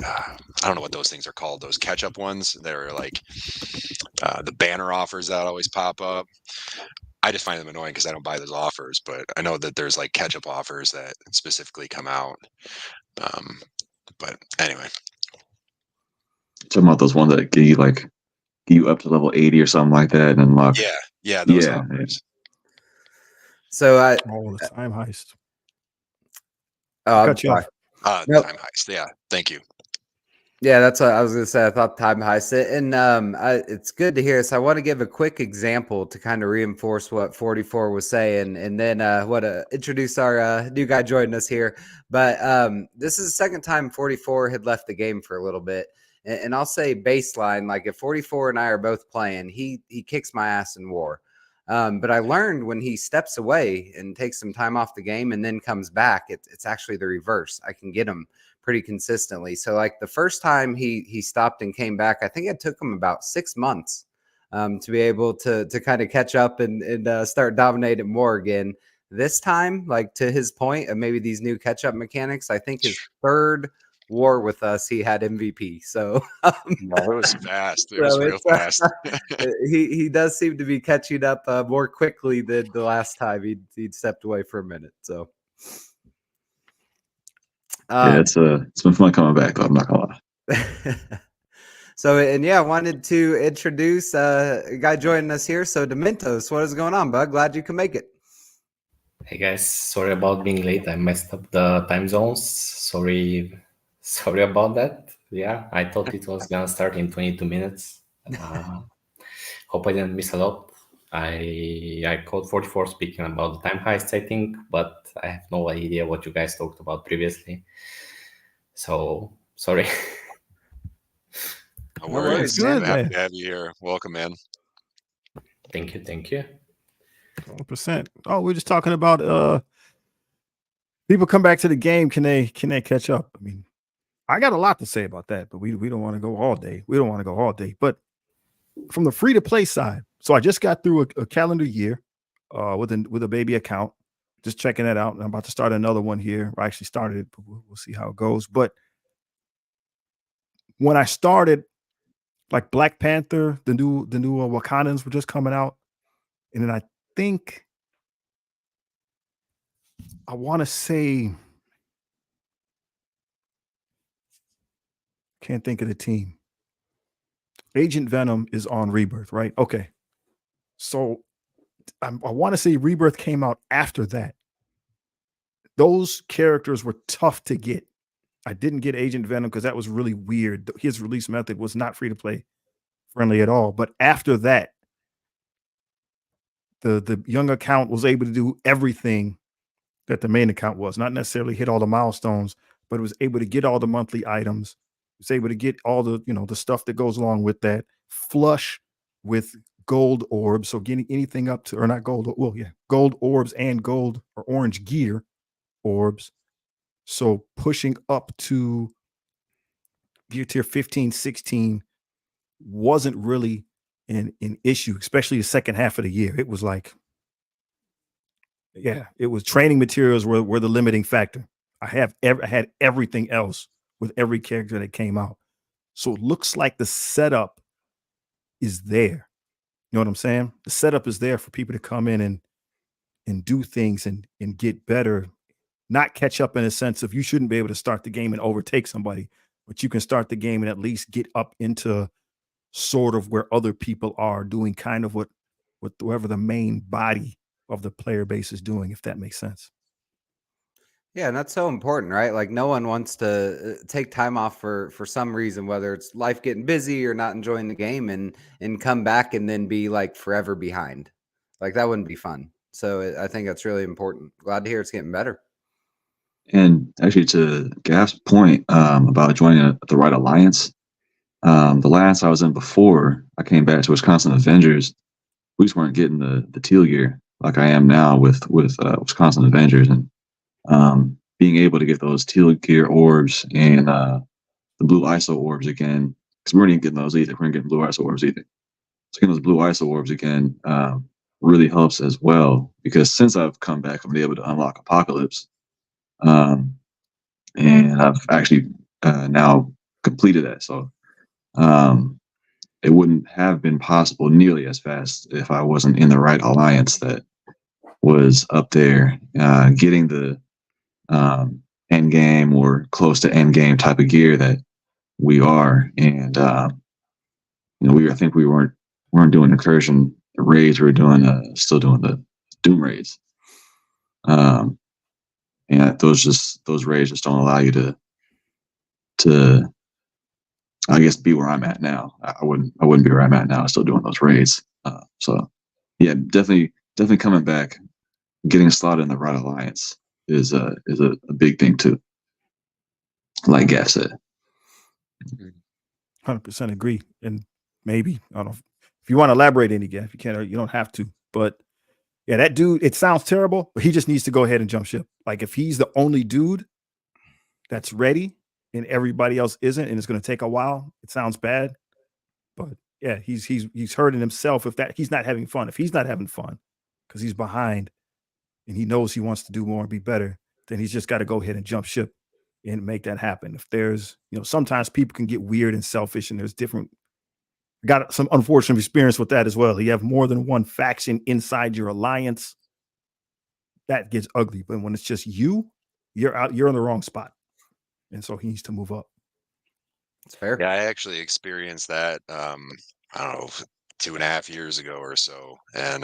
I don't know what those things are called. Those catch-up ones that are like the banner offers that always pop up. I just find them annoying because I don't buy those offers. But I know that there's like catch-up offers that specifically come out. But anyway, Talking about those ones that give you up to level 80 or something like that and unlock. yeah, those Yeah, offers. So Oh, the time heist. oh, I'm Cut you sorry. off. Nope. Time heist. Yeah, thank you. Yeah, that's what I was gonna say. I thought time heist, and it's good to hear. So I want to give a quick example to kind of reinforce what 44 was saying, and then introduce our new guy joining us here. But this is the second time 44 had left the game for a little bit, and I'll say baseline, like if 44 and I are both playing, he kicks my ass in war. But I learned when he steps away and takes some time off the game and then comes back, it's actually the reverse. I can get him pretty consistently. So like the first time he stopped and came back, I think it took him about 6 months to be able to kind of catch up and start dominating more again. This time, like to his point of maybe these new catch up mechanics, I think his third war with us, he had MVP. So No, it was fast. It was real fast. he does seem to be catching up more quickly than the last time he'd stepped away for a minute. So yeah, it's been fun coming back, though, I'm not gonna lie. So, and yeah, I wanted to introduce a guy joining us here. So, Dementos, what is going on, bud? Glad you can make it. Hey guys, sorry about being late. I messed up the time zones. Sorry about that. Yeah, I thought it was gonna start in 22 minutes. Hope I didn't miss a lot. I called 44 speaking about the time heists, I think, but I have no idea what you guys talked about previously. So sorry. No No worries. worries, man. Happy to have you here. Welcome, man. Thank you. 100%. Oh, we're just talking about people come back to the game. Can they catch up? I mean, I got a lot to say about that, but we don't want to go all day. We don't want to go all day. But from the free to play side, so I just got through a calendar year with a baby account, just checking that out. And I'm about to start another one here. I actually started it, but we'll see how it goes. But when I started, like Black Panther, the new Wakandans were just coming out, and then I think I want to say, can't think of the team. Agent Venom is on Rebirth, right? Okay. So I want to say Rebirth came out after that. Those characters were tough to get. I didn't get Agent Venom because that was really weird. His release method was not free to play friendly at all. But after that, the young account was able to do everything that the main account was, not necessarily hit all the milestones, but it was able to get all the monthly items. It was able to get all the, the stuff that goes along with that, flush with gold orbs. So getting anything up to, or not gold, well, yeah, gold orbs and gold or orange gear orbs. So pushing up to gear tier 15, 16 wasn't really an issue, especially the second half of the year. It was like, yeah, it was training materials were the limiting factor. I had everything else with every character that came out. So it looks like the setup is there. You know what I'm saying? The setup is there for people to come in and do things and get better, not catch up in a sense of you shouldn't be able to start the game and overtake somebody, but you can start the game and at least get up into sort of where other people are doing kind of what whoever the main body of the player base is doing, if that makes sense. Yeah, and that's so important, right? Like no one wants to take time off for some reason, whether it's life getting busy or not enjoying the game, and come back and then be like forever behind. Like that wouldn't be fun. So I think that's really important. Glad to hear it's getting better. And actually, to Gaff's point about joining the right alliance, the alliance I was in before I came back to Wisconsin Avengers, we just weren't getting the teal gear like I am now with Wisconsin Avengers, and being able to get those teal gear orbs and the blue ISO orbs again, because we weren't even getting those either. We weren't getting blue ISO orbs either. So getting those blue ISO orbs again really helps as well, because since I've come back, I've been able to unlock Apocalypse. Um, and I've actually now completed that. So um, it wouldn't have been possible nearly as fast if I wasn't in the right alliance that was up there, getting the end game or close to end game type of gear that we are. And I think we weren't doing incursion raids. We were doing still doing the Doom raids. And those raids just don't allow you to I guess be where I'm at now. I wouldn't be where I'm at now. Still doing those raids. So yeah, definitely coming back, getting slotted in the right alliance is a big thing too. Like Gaff said. 100% agree. And maybe, I don't know if you want to elaborate any, Gaff, you can't, or you don't have to. But yeah, that dude, it sounds terrible, but he just needs to go ahead and jump ship. Like if he's the only dude that's ready and everybody else isn't, and it's going to take a while, it sounds bad. But yeah, he's hurting himself if that he's not having fun. If he's not having fun because he's behind and he knows he wants to do more and be better, then he's just got to go ahead and jump ship and make that happen. If there's, sometimes people can get weird and selfish, and there's different. Got some unfortunate experience with that as well. You have more than one faction inside your alliance. That gets ugly. But when it's just you're in the wrong spot. And so he needs to move up. It's fair. Yeah, I actually experienced that. I don't know, 2.5 years ago or so, and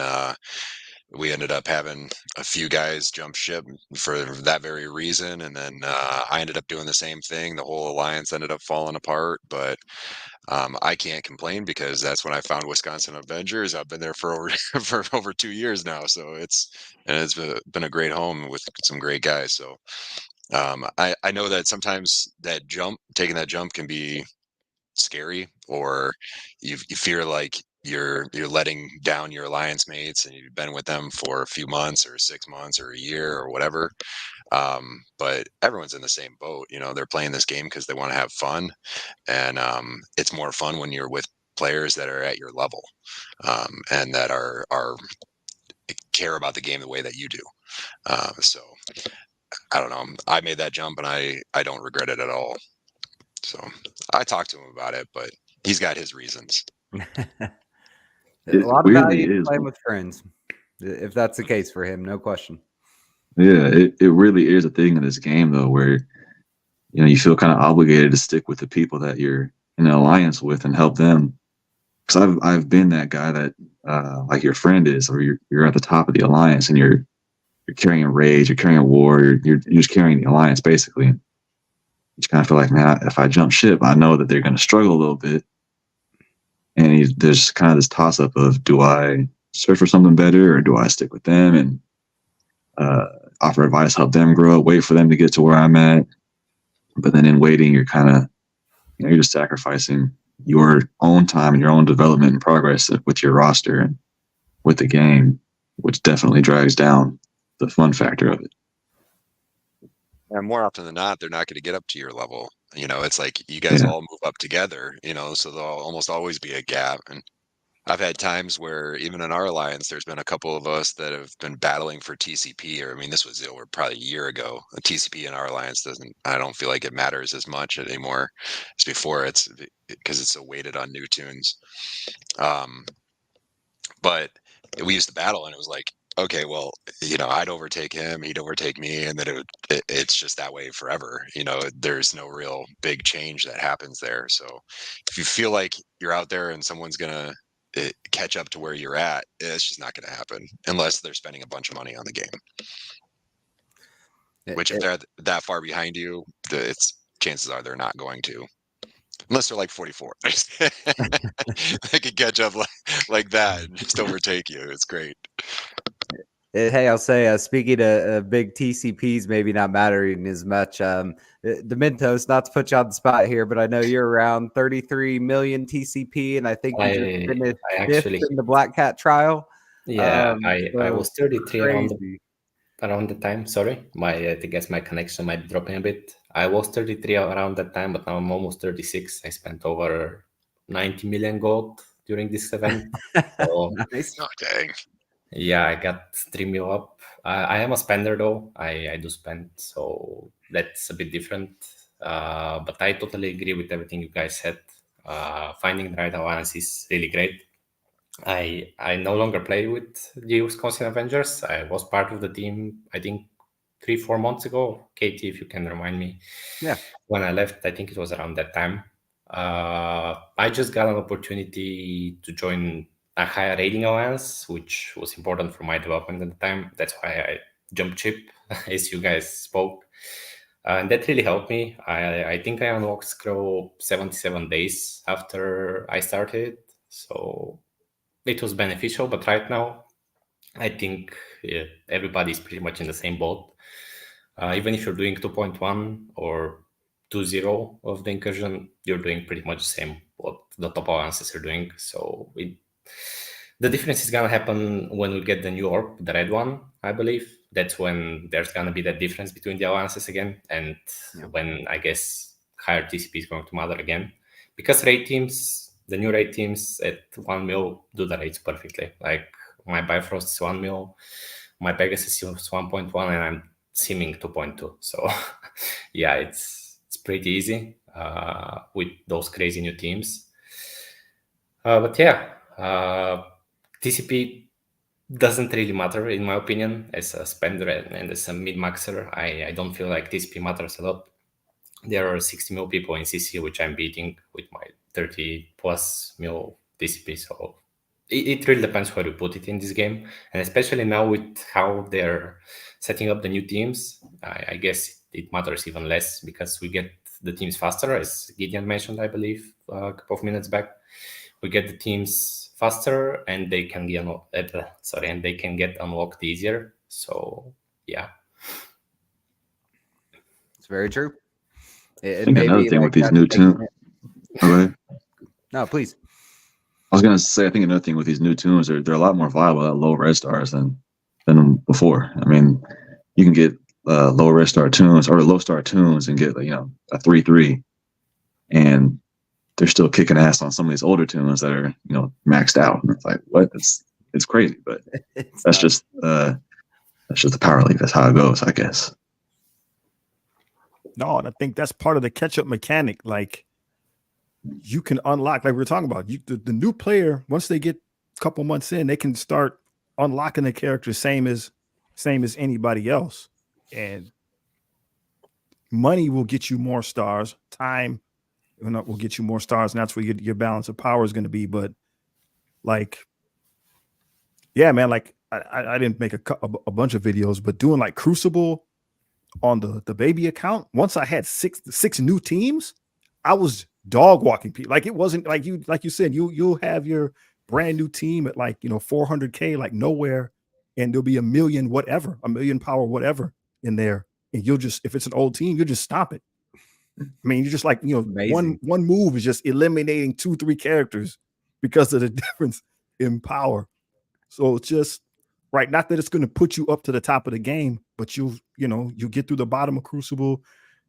we ended up having a few guys jump ship for that very reason, and then I ended up doing the same thing. The whole alliance ended up falling apart, but I can't complain because that's when I found Wisconsin Avengers. I've been there for over for over 2 years now, so it's been a great home with some great guys. So I know that sometimes taking that jump can be scary, or you fear like you're letting down your alliance mates and you've been with them for a few months or 6 months or a year or whatever. But everyone's in the same boat. They're playing this game because they want to have fun, and it's more fun when you're with players that are at your level, and that are care about the game the way that you do. So I don't know. I made that jump and I don't regret it at all. So I talked to him about it, but he's got his reasons. A It lot of weirdly value is. playing with friends, if that's the case for him, no question. Yeah, it really is a thing in this game though, where you feel kind of obligated to stick with the people that you're in an alliance with and help them. Because I've been that guy that like your friend is, or you're at the top of the alliance and you're carrying a rage, you're carrying a war, you're just carrying the alliance basically. You just kind of feel like, man, if I jump ship, I know that they're going to struggle a little bit, and there's kind of this toss up of, do I search for something better or do I stick with them and offer advice, help them grow, wait for them to get to where I'm at. But then in waiting, you're kind of, you're just sacrificing your own time and your own development and progress with your roster and with the game, which definitely drags down the fun factor of it. And more often than not, they're not going to get up to your level. It's like you guys all move up together, so there'll almost always be a gap. And I've had times where even in our alliance, there's been a couple of us that have been battling for TCP, or I mean, this was over probably a year ago. A TCP in our alliance I don't feel like it matters as much anymore as before. It's because it's so weighted on new tunes. But we used to battle, and it was like, okay, well, I'd overtake him, he'd overtake me, and then it's just that way forever. There's no real big change that happens there. So if you feel like you're out there and someone's gonna catch up to where you're at, it's just not going to happen unless they're spending a bunch of money on the game. Which if they're that far behind you, it's chances are they're not going to. Unless they're like 44. They could catch up like that and just overtake you. It's great. Hey, I'll say, speaking of big TCPs maybe not mattering as much, Dementos, not to put you on the spot here, but I know you're around 33 million TCP, and I think you just finished I fifth actually, in the Black Cat trial. yeah, I So was 33 crazy. around the time. Sorry, I guess my connection might be dropping a bit. I was 33 around that time, but now I'm almost 36. I spent over 90 million gold during this event. So Nice. Oh, dang. yeah, I got 3 mil up. I am a spender though. I do spend, so that's a bit different. But I totally agree with everything you guys said. Finding the right balance is really great. I no longer play with the Wisconsin Avengers. I was part of the team, I think 3-4 months ago. KT, if you can remind me. Yeah. When I left, I think it was around that time. I just got an opportunity to join a higher rating alliance, which was important for my development at the time. That's why I jumped ship, as you guys spoke. And that really helped me. I think I unlocked Scroll 77 days after I started. So it was beneficial, but right now I think everybody's pretty much in the same boat. Even if you're doing 2.1 or 2.0 of the incursion, you're doing pretty much the same what the top alliances are doing. So the difference is gonna happen when we get the new orb, the red one, I believe. That's when there's gonna be that difference between the alliances again, and when I guess higher TCP is going to matter again. Because raid teams, the new raid teams at 1 mil do the raids perfectly. Like my Bifrost is 1 mil, my Pegasus is 1.1, and I'm simming 2.2. So yeah, it's pretty easy with those crazy new teams. But yeah, TCP doesn't really matter in my opinion as a spender and as a mid-maxer. I don't feel like TCP matters a lot. There are 60 mil people in CC, which I'm beating with my 30 plus mil TCP. So it really depends where you put it in this game. And especially now with how they're setting up the new teams, I guess it matters even less because we get the teams faster, as Gideon mentioned, I believe, a couple of minutes back. We get the teams faster and they can get unlocked easier. So yeah. It's very true. I think another thing with these new tunes. No, please. I was gonna say, I think another thing with these new tunes, they're a lot more viable at low red stars than before. I mean, you can get low red star tunes or low star tunes and get a 3-3, and they're still kicking ass on some of these older tunes that are maxed out. And it's like, what? It's crazy, but that's just the power league. That's how it goes, I guess. No, and I think that's part of the catch-up mechanic. Like, you can unlock, like we were talking about, the new player, once they get a couple months in, they can start unlocking the character same as anybody else. And money will get you more stars. Time will get you more stars, and that's where your balance of power is going to be. But like, yeah, man, like I didn't make a bunch of videos, but doing like Crucible on the baby account, once I had six new teams, I was dog walking people. Like, it wasn't like you said, you'll have your brand new team at like 400K, like nowhere, and there'll be a million power whatever in there, and you'll just, if it's an old team, you'll just stop it. I mean, you're just like, one move is just eliminating 2-3 characters because of the difference in power. So it's just right. Not that it's going to put you up to the top of the game, but you get through the bottom of Crucible,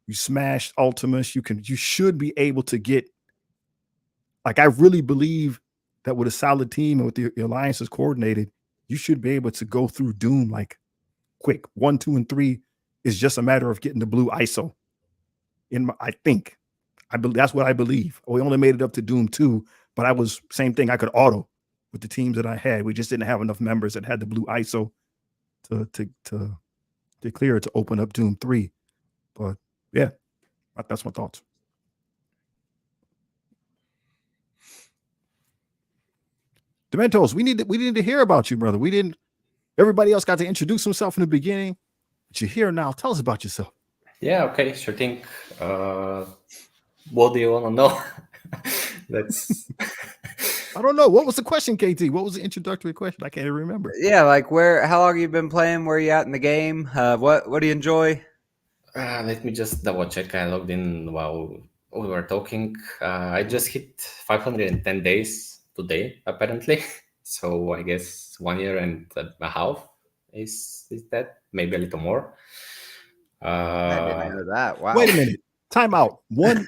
you smash Ultimus, you should be able to get, like, I really believe that with a solid team and with the alliances coordinated, you should be able to go through Doom like quick. 1, 2, and 3 is just a matter of getting the blue ISO. I believe that's what I believe. We only made it up to Doom 2, but I was same thing. I could auto with the teams that I had. We just didn't have enough members that had the blue ISO to clear it to open up Doom 3. But yeah, that's my thoughts. Dementos, we need to hear about you, brother. Everybody else got to introduce himself in the beginning. But you're here now. Tell us about yourself. Yeah, okay, sure thing. What do you want to know? That's I don't know. What was the question, KT? What was the introductory question? I can't even remember. Yeah, like how long have you been playing? Where are you at in the game? What do you enjoy? let me just double check. I logged in while we were talking. I just hit 510 days today, apparently. So I guess 1 year and a half is that, maybe a little more. I didn't know that. Wow. Wait a minute. Time out. 1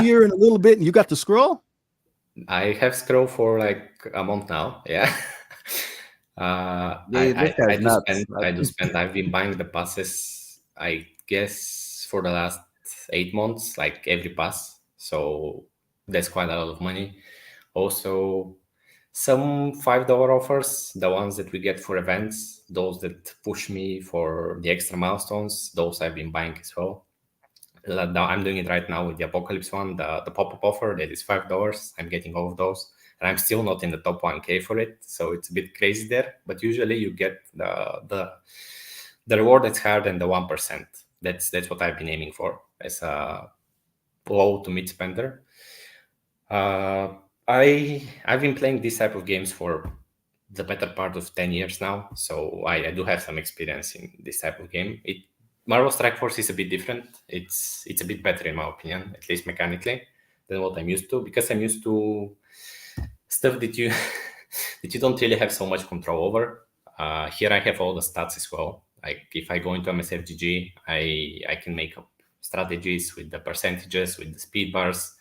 year and a little bit, and you got the scroll? I have scroll for like a month now. Yeah. Dude, this guy's nuts. I've been buying the passes, I guess, for the last 8 months, like every pass. So that's quite a lot of money. Also, some $5 offers, the ones that we get for events, those that push me for the extra milestones, those I've been buying as well. Now I'm doing it right now with the Apocalypse one, the pop-up offer that is $5. I'm getting all of those, and I'm still not in the top 1K for it, so it's a bit crazy there. But usually you get the reward that's higher than the 1%. That's what I've been aiming for as a low to mid spender. I've been playing this type of games for the better part of 10 years now, so I do have some experience in this type of game. Marvel Strike Force is a bit different. It's a bit better in my opinion, at least mechanically, than what I'm used to, because I'm used to stuff that you that you don't really have so much control over. Here I have all the stats as well. Like if I go into MSFGG, I can make up strategies with the percentages, with the speed bars.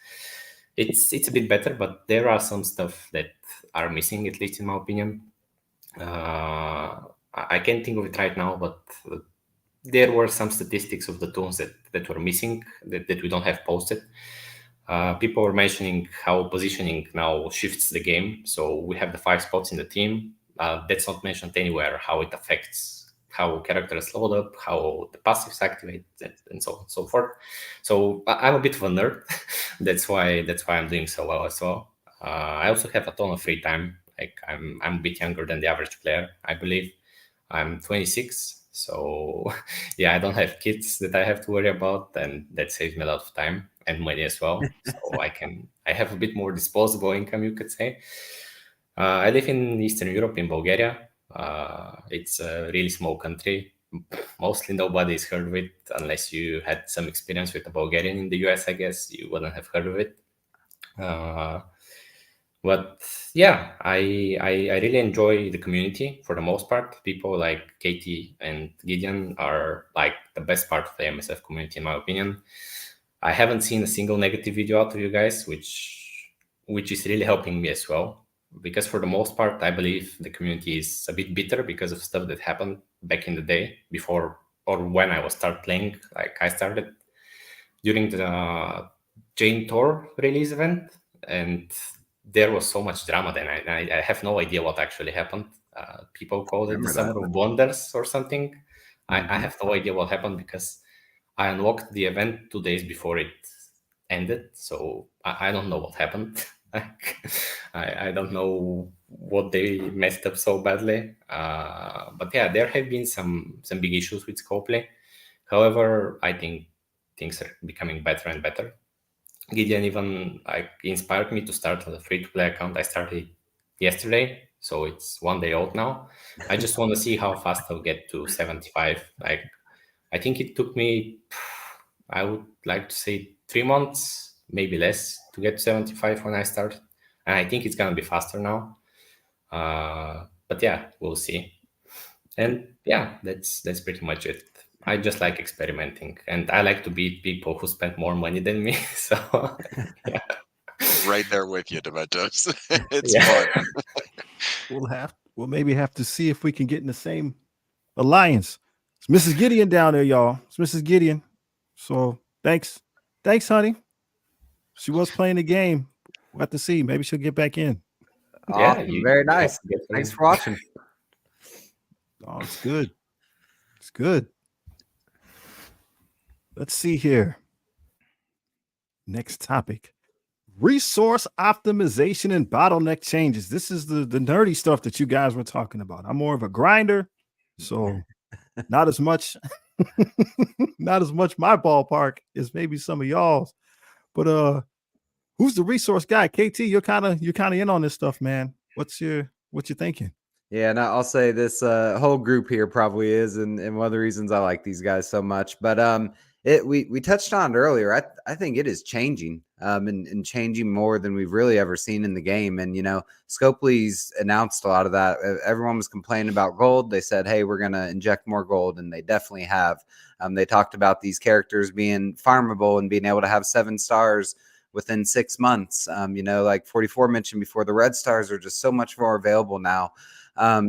It's a bit better, but there are some stuff that are missing, at least in my opinion. I can't think of it right now, but there were some statistics of the tools that were missing that we don't have posted. People were mentioning how positioning now shifts the game. So we have the 5 spots in the team. That's not mentioned anywhere, how it affects how characters load up, how the passives activate, and so on and so forth. So I'm a bit of a nerd. that's why I'm doing so well as well. I also have a ton of free time. Like I'm a bit younger than the average player, I believe. I'm 26, so yeah, I don't have kids that I have to worry about, and that saves me a lot of time and money as well. So I have a bit more disposable income, you could say. I live in Eastern Europe, in Bulgaria. It's a really small country. Mostly nobody's heard of it, unless you had some experience with a Bulgarian in the US, I guess. You wouldn't have heard of it. But yeah, I really enjoy the community for the most part. People like Katie and Gideon are like the best part of the MSF community, in my opinion. I haven't seen a single negative video out of you guys, which is really helping me as well. Because for the most part, I believe the community is a bit bitter because of stuff that happened back in the day, before or when I was start playing. Like I started during the Jane Thor release event, and there was so much drama then. I have no idea what actually happened. People called it the Summer of Wonders or something. I have no idea what happened, because I unlocked the event 2 days before it ended. So I don't know what happened. I don't know what they messed up so badly. But yeah, there have been some big issues with Scoplay. However, I think things are becoming better and better. Gideon even inspired me to start on a free-to-play account. I started yesterday, so it's 1 day old now. I just want to see how fast I'll get to 75. Like, I think it took me, I would like to say 3 months, maybe less, to get to 75 when I started. And I think it's gonna be faster now. But yeah, we'll see. And yeah, that's pretty much it. I just like experimenting, and I like to beat people who spend more money than me. So yeah. Right there with you, Demetos. It's Yeah. fun. We'll maybe have to see if we can get in the same alliance. It's Mrs. Gideon down there, y'all. It's Mrs. Gideon. So thanks, honey. She was playing the game. We'll have to see. Maybe she'll get back in. Awesome. Yeah, Very nice. Thanks for watching. Oh, it's good. It's good. Let's see here. Next topic. Resource optimization and bottleneck changes. This is the nerdy stuff that you guys were talking about. I'm more of a grinder, so not as much Not as much my ballpark as maybe some of y'all's. But who's the resource guy? KT, you're kind of in on this stuff, man. What you thinking? Yeah, and I'll say this whole group here probably is, and one of the reasons I like these guys so much. But we touched on it earlier. I think it is changing, and changing more than we've really ever seen in the game. And Scopely's announced a lot of that. Everyone was complaining about gold. They said, "Hey, we're gonna inject more gold," and they definitely have. They talked about these characters being farmable and being able to have 7 stars within 6 months. Like 44 mentioned before, the red stars are just so much more available now.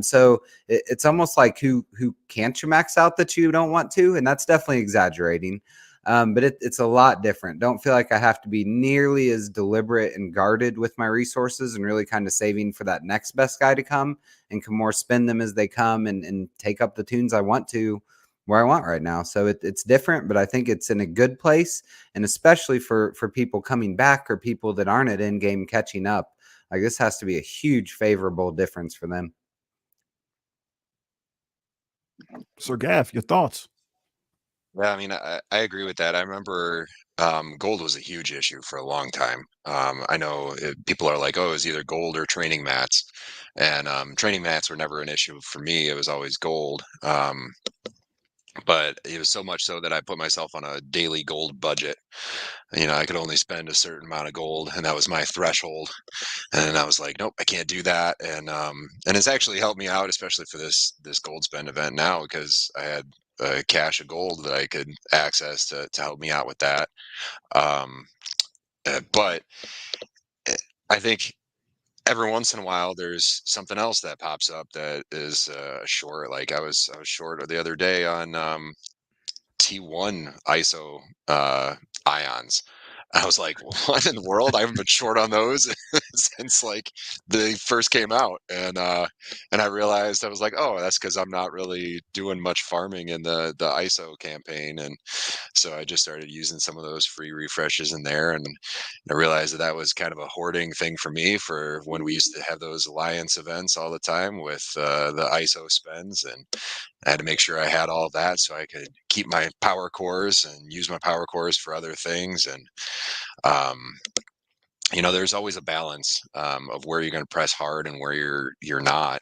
So it's almost like who can't you max out that you don't want to, and that's definitely exaggerating. But it's a lot different. Don't feel like I have to be nearly as deliberate and guarded with my resources and really kind of saving for that next best guy to come, and can more spend them as they come and take up the tunes I want to where I want right now. So it's different, but I think it's in a good place, and especially for people coming back or people that aren't at end game catching up. Like, this has to be a huge favorable difference for them. Sir Gaff, your thoughts? Yeah, I mean, I agree with that. I remember gold was a huge issue for a long time. I know people are like, oh, it was either gold or training mats. And training mats were never an issue for me. It was always gold. But it was so much so that I put myself on a daily gold budget. I could only spend a certain amount of gold, and that was my threshold. And I was like, nope, I can't do that. And it's actually helped me out, especially for this gold spend event now, because I had a cache of gold that I could access to help me out with that. Um, but I think every once in a while there's something else that pops up that is short. Like I was short the other day on T1 ISO ions. I was like, what in the world? I haven't been short on those since like they first came out. And I realized, I was like, oh, that's because I'm not really doing much farming in the ISO campaign. And so I just started using some of those free refreshes in there. And I realized that was kind of a hoarding thing for me for when we used to have those alliance events all the time with the ISO spends. And I had to make sure I had all that so I could keep my power cores and use my power cores for other things. And um, there's always a balance of where you're going to press hard and where you're not.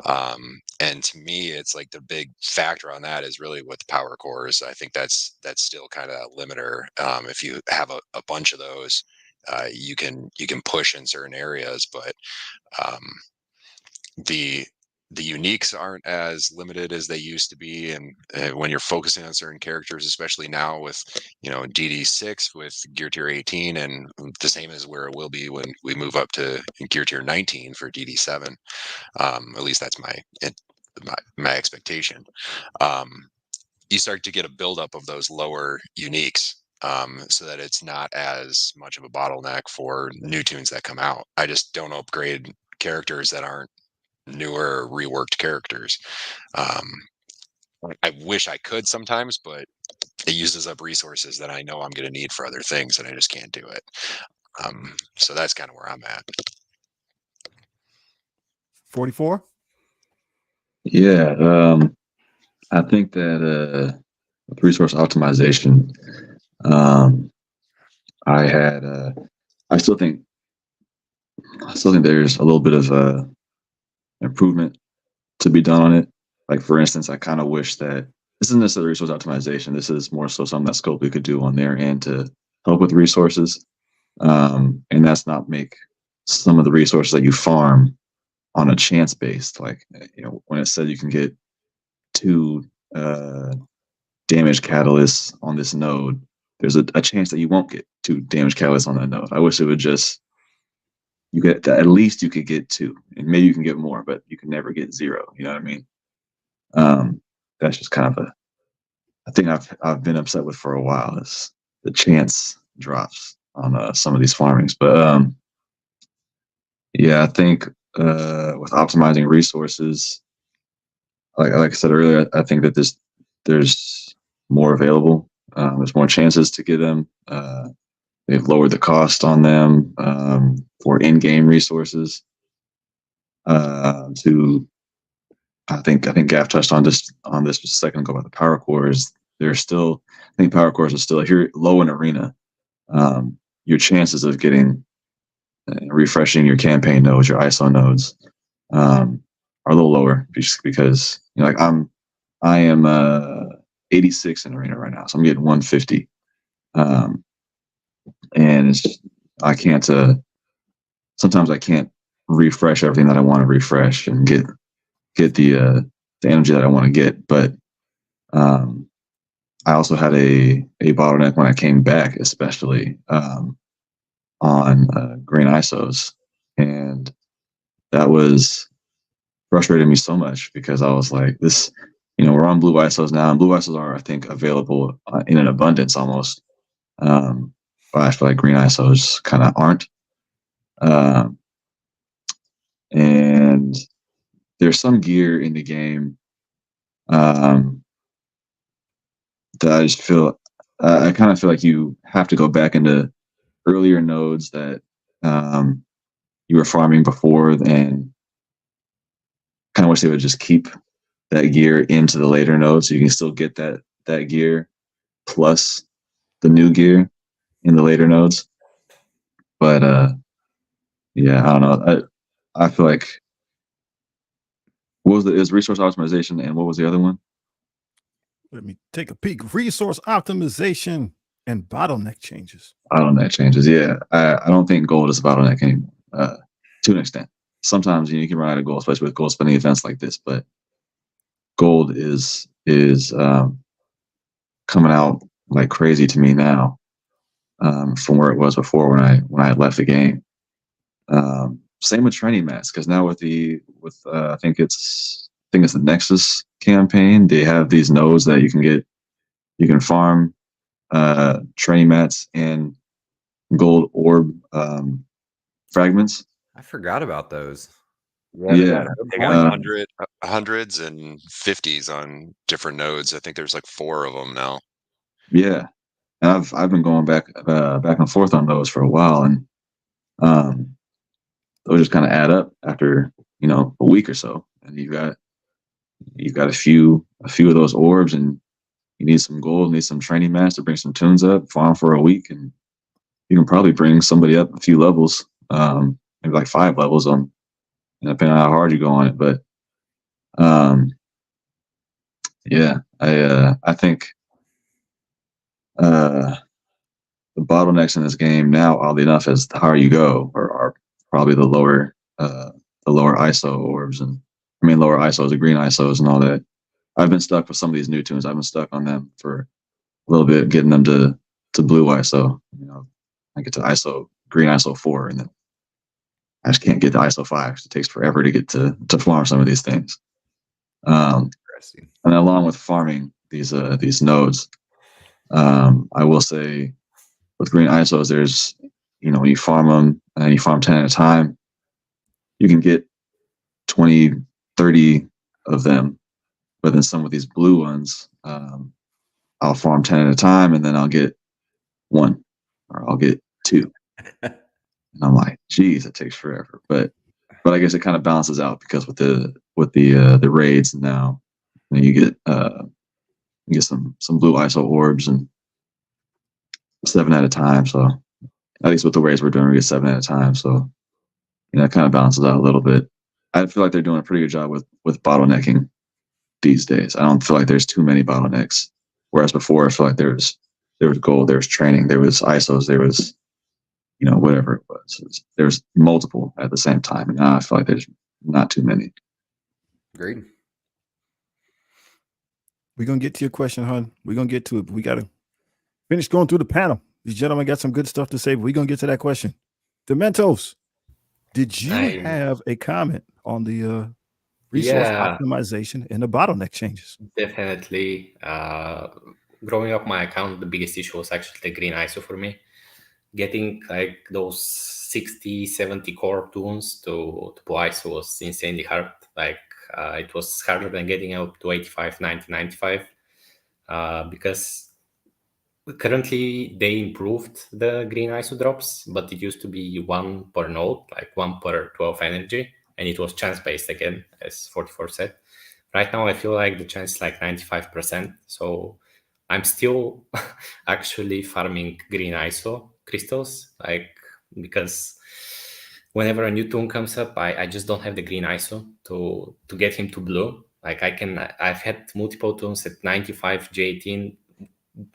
And to me, it's like the big factor on that is really with the power cores. I think that's still kind of a limiter. If you have a bunch of those, you can push in certain areas, but um, the uniques aren't as limited as they used to be. And when you're focusing on certain characters, especially now with DD6 with gear tier 18, and the same as where it will be when we move up to gear tier 19 for DD7. At least that's my expectation. You start to get a buildup of those lower uniques, so that it's not as much of a bottleneck for new tunes that come out. I just don't upgrade characters that aren't newer reworked characters. I wish I could sometimes, but it uses up resources that I know I'm going to need for other things, and I just can't do it. So that's kind of where I'm at. 44. Yeah, I think that with resource optimization, I still think there's a little bit of improvement to be done on it. Like, for instance, I kind of wish that this isn't necessarily resource optimization. This is more so something that Scopely could do on their end to help with resources. And that's not make some of the resources that you farm on a chance based. Like, when it said you can get 2 damage catalysts on this node, there's a chance that you won't get 2 damage catalysts on that node. I wish it would just, at least you could get 2, and maybe you can get more, but you can never get 0. You know what I mean? That's just kind of a thing I've been upset with for a while, is the chance drops on some of these farmings. But yeah, I think with optimizing resources, like I said earlier, I think that there's more available. There's more chances to get them. They've lowered the cost on them for in-game resources. I think Gaff touched on this just a second ago about the power cores. there's still, I think power cores are still, if you're low in arena, your chances of getting refreshing your campaign nodes, your ISO nodes, are a little lower just because like I am 86 in arena right now, so I'm getting 150, and I can't. Sometimes I can't refresh everything that I want to refresh and get the energy that I want to get, but I also had a bottleneck when I came back, especially on green ISOs, and that was frustrated me so much because I was like, this, we're on blue ISOs now, and blue ISOs are, I think, available in an abundance almost. But I feel like green ISOs kind of aren't. And there's some gear in the game that I just feel, I kind of feel like you have to go back into earlier nodes that you were farming before, and kind of wish they would just keep that gear into the later nodes so you can still get that gear plus the new gear in the later nodes. But yeah, I don't know. I feel like, what was it was resource optimization, and what was the other one? Let me take a peek. Resource optimization and bottleneck changes. Bottleneck changes. Yeah, I don't think gold is a bottleneck anymore. To an extent, sometimes you can run out of gold, especially with gold spending events like this. But gold is coming out like crazy to me now, from where it was before when I had left the game. Same with training mats, because now with I think it's the Nexus campaign, they have these nodes that you can farm training mats and gold orb fragments. I forgot about those. Yeah. They got hundreds and 50s on different nodes. I think there's like 4 of them now. Yeah, and I've been going back and forth on those for a while, and those just kind of add up after a week or so, and you've got a few of those orbs, and you need some gold, need some training mats to bring some tunes up, farm for a week, and you can probably bring somebody up a few levels, maybe like 5 levels on, depending on how hard you go on it. But yeah, I think the bottlenecks in this game now, oddly enough, as the higher you go, are probably the lower ISO orbs, and lower ISOs, the green ISOs, and all that. I've been stuck with some of these new tunes. I've been stuck on them for a little bit, getting them to blue ISO. I get to green ISO 4, and then I just can't get to ISO 5. It takes forever to get to farm some of these things. Interesting. And along with farming these nodes, I will say with green ISOs, there's when you farm them and you farm 10 at a time, you can get 20, 30 of them. But then some of these blue ones, I'll farm 10 at a time, and then I'll get 1 or I'll get 2. And I'm like, geez, it takes forever. But I guess it kind of balances out, because with the raids now, you get some blue ISO orbs and 7 at a time. So at least with the raids we're doing, we get 7 at a time. So it kind of balances out a little bit. I feel like they're doing a pretty good job with bottlenecking these days. I don't feel like there's too many bottlenecks. Whereas before, I feel like there was gold, there was training, there was ISOs, there was whatever it was. There's multiple at the same time, and now I feel like there's not too many. Agreed. We're gonna get to your question, hon. We're gonna get to it, but we gotta finish going through the panel. These gentlemen got some good stuff to say, but we're gonna get to that question. Dementos, did you have a comment on the resource optimization and the bottleneck changes? Definitely. Growing up my account, the biggest issue was actually the green ISO for me. Getting like those 60, 70 core tunes to blue ISO was insanely hard. Like it was harder than getting up to 85, 90, 95, because currently they improved the green ISO drops, but it used to be 1 per node, like 1 per 12 energy, and it was chance based again, as 44 said. Right now I feel like the chance is like 95%, so I'm still actually farming green ISO crystals, like, because whenever a new toon comes up, I just don't have the green ISO to get him to blue. Like I've had multiple toons at 95 J18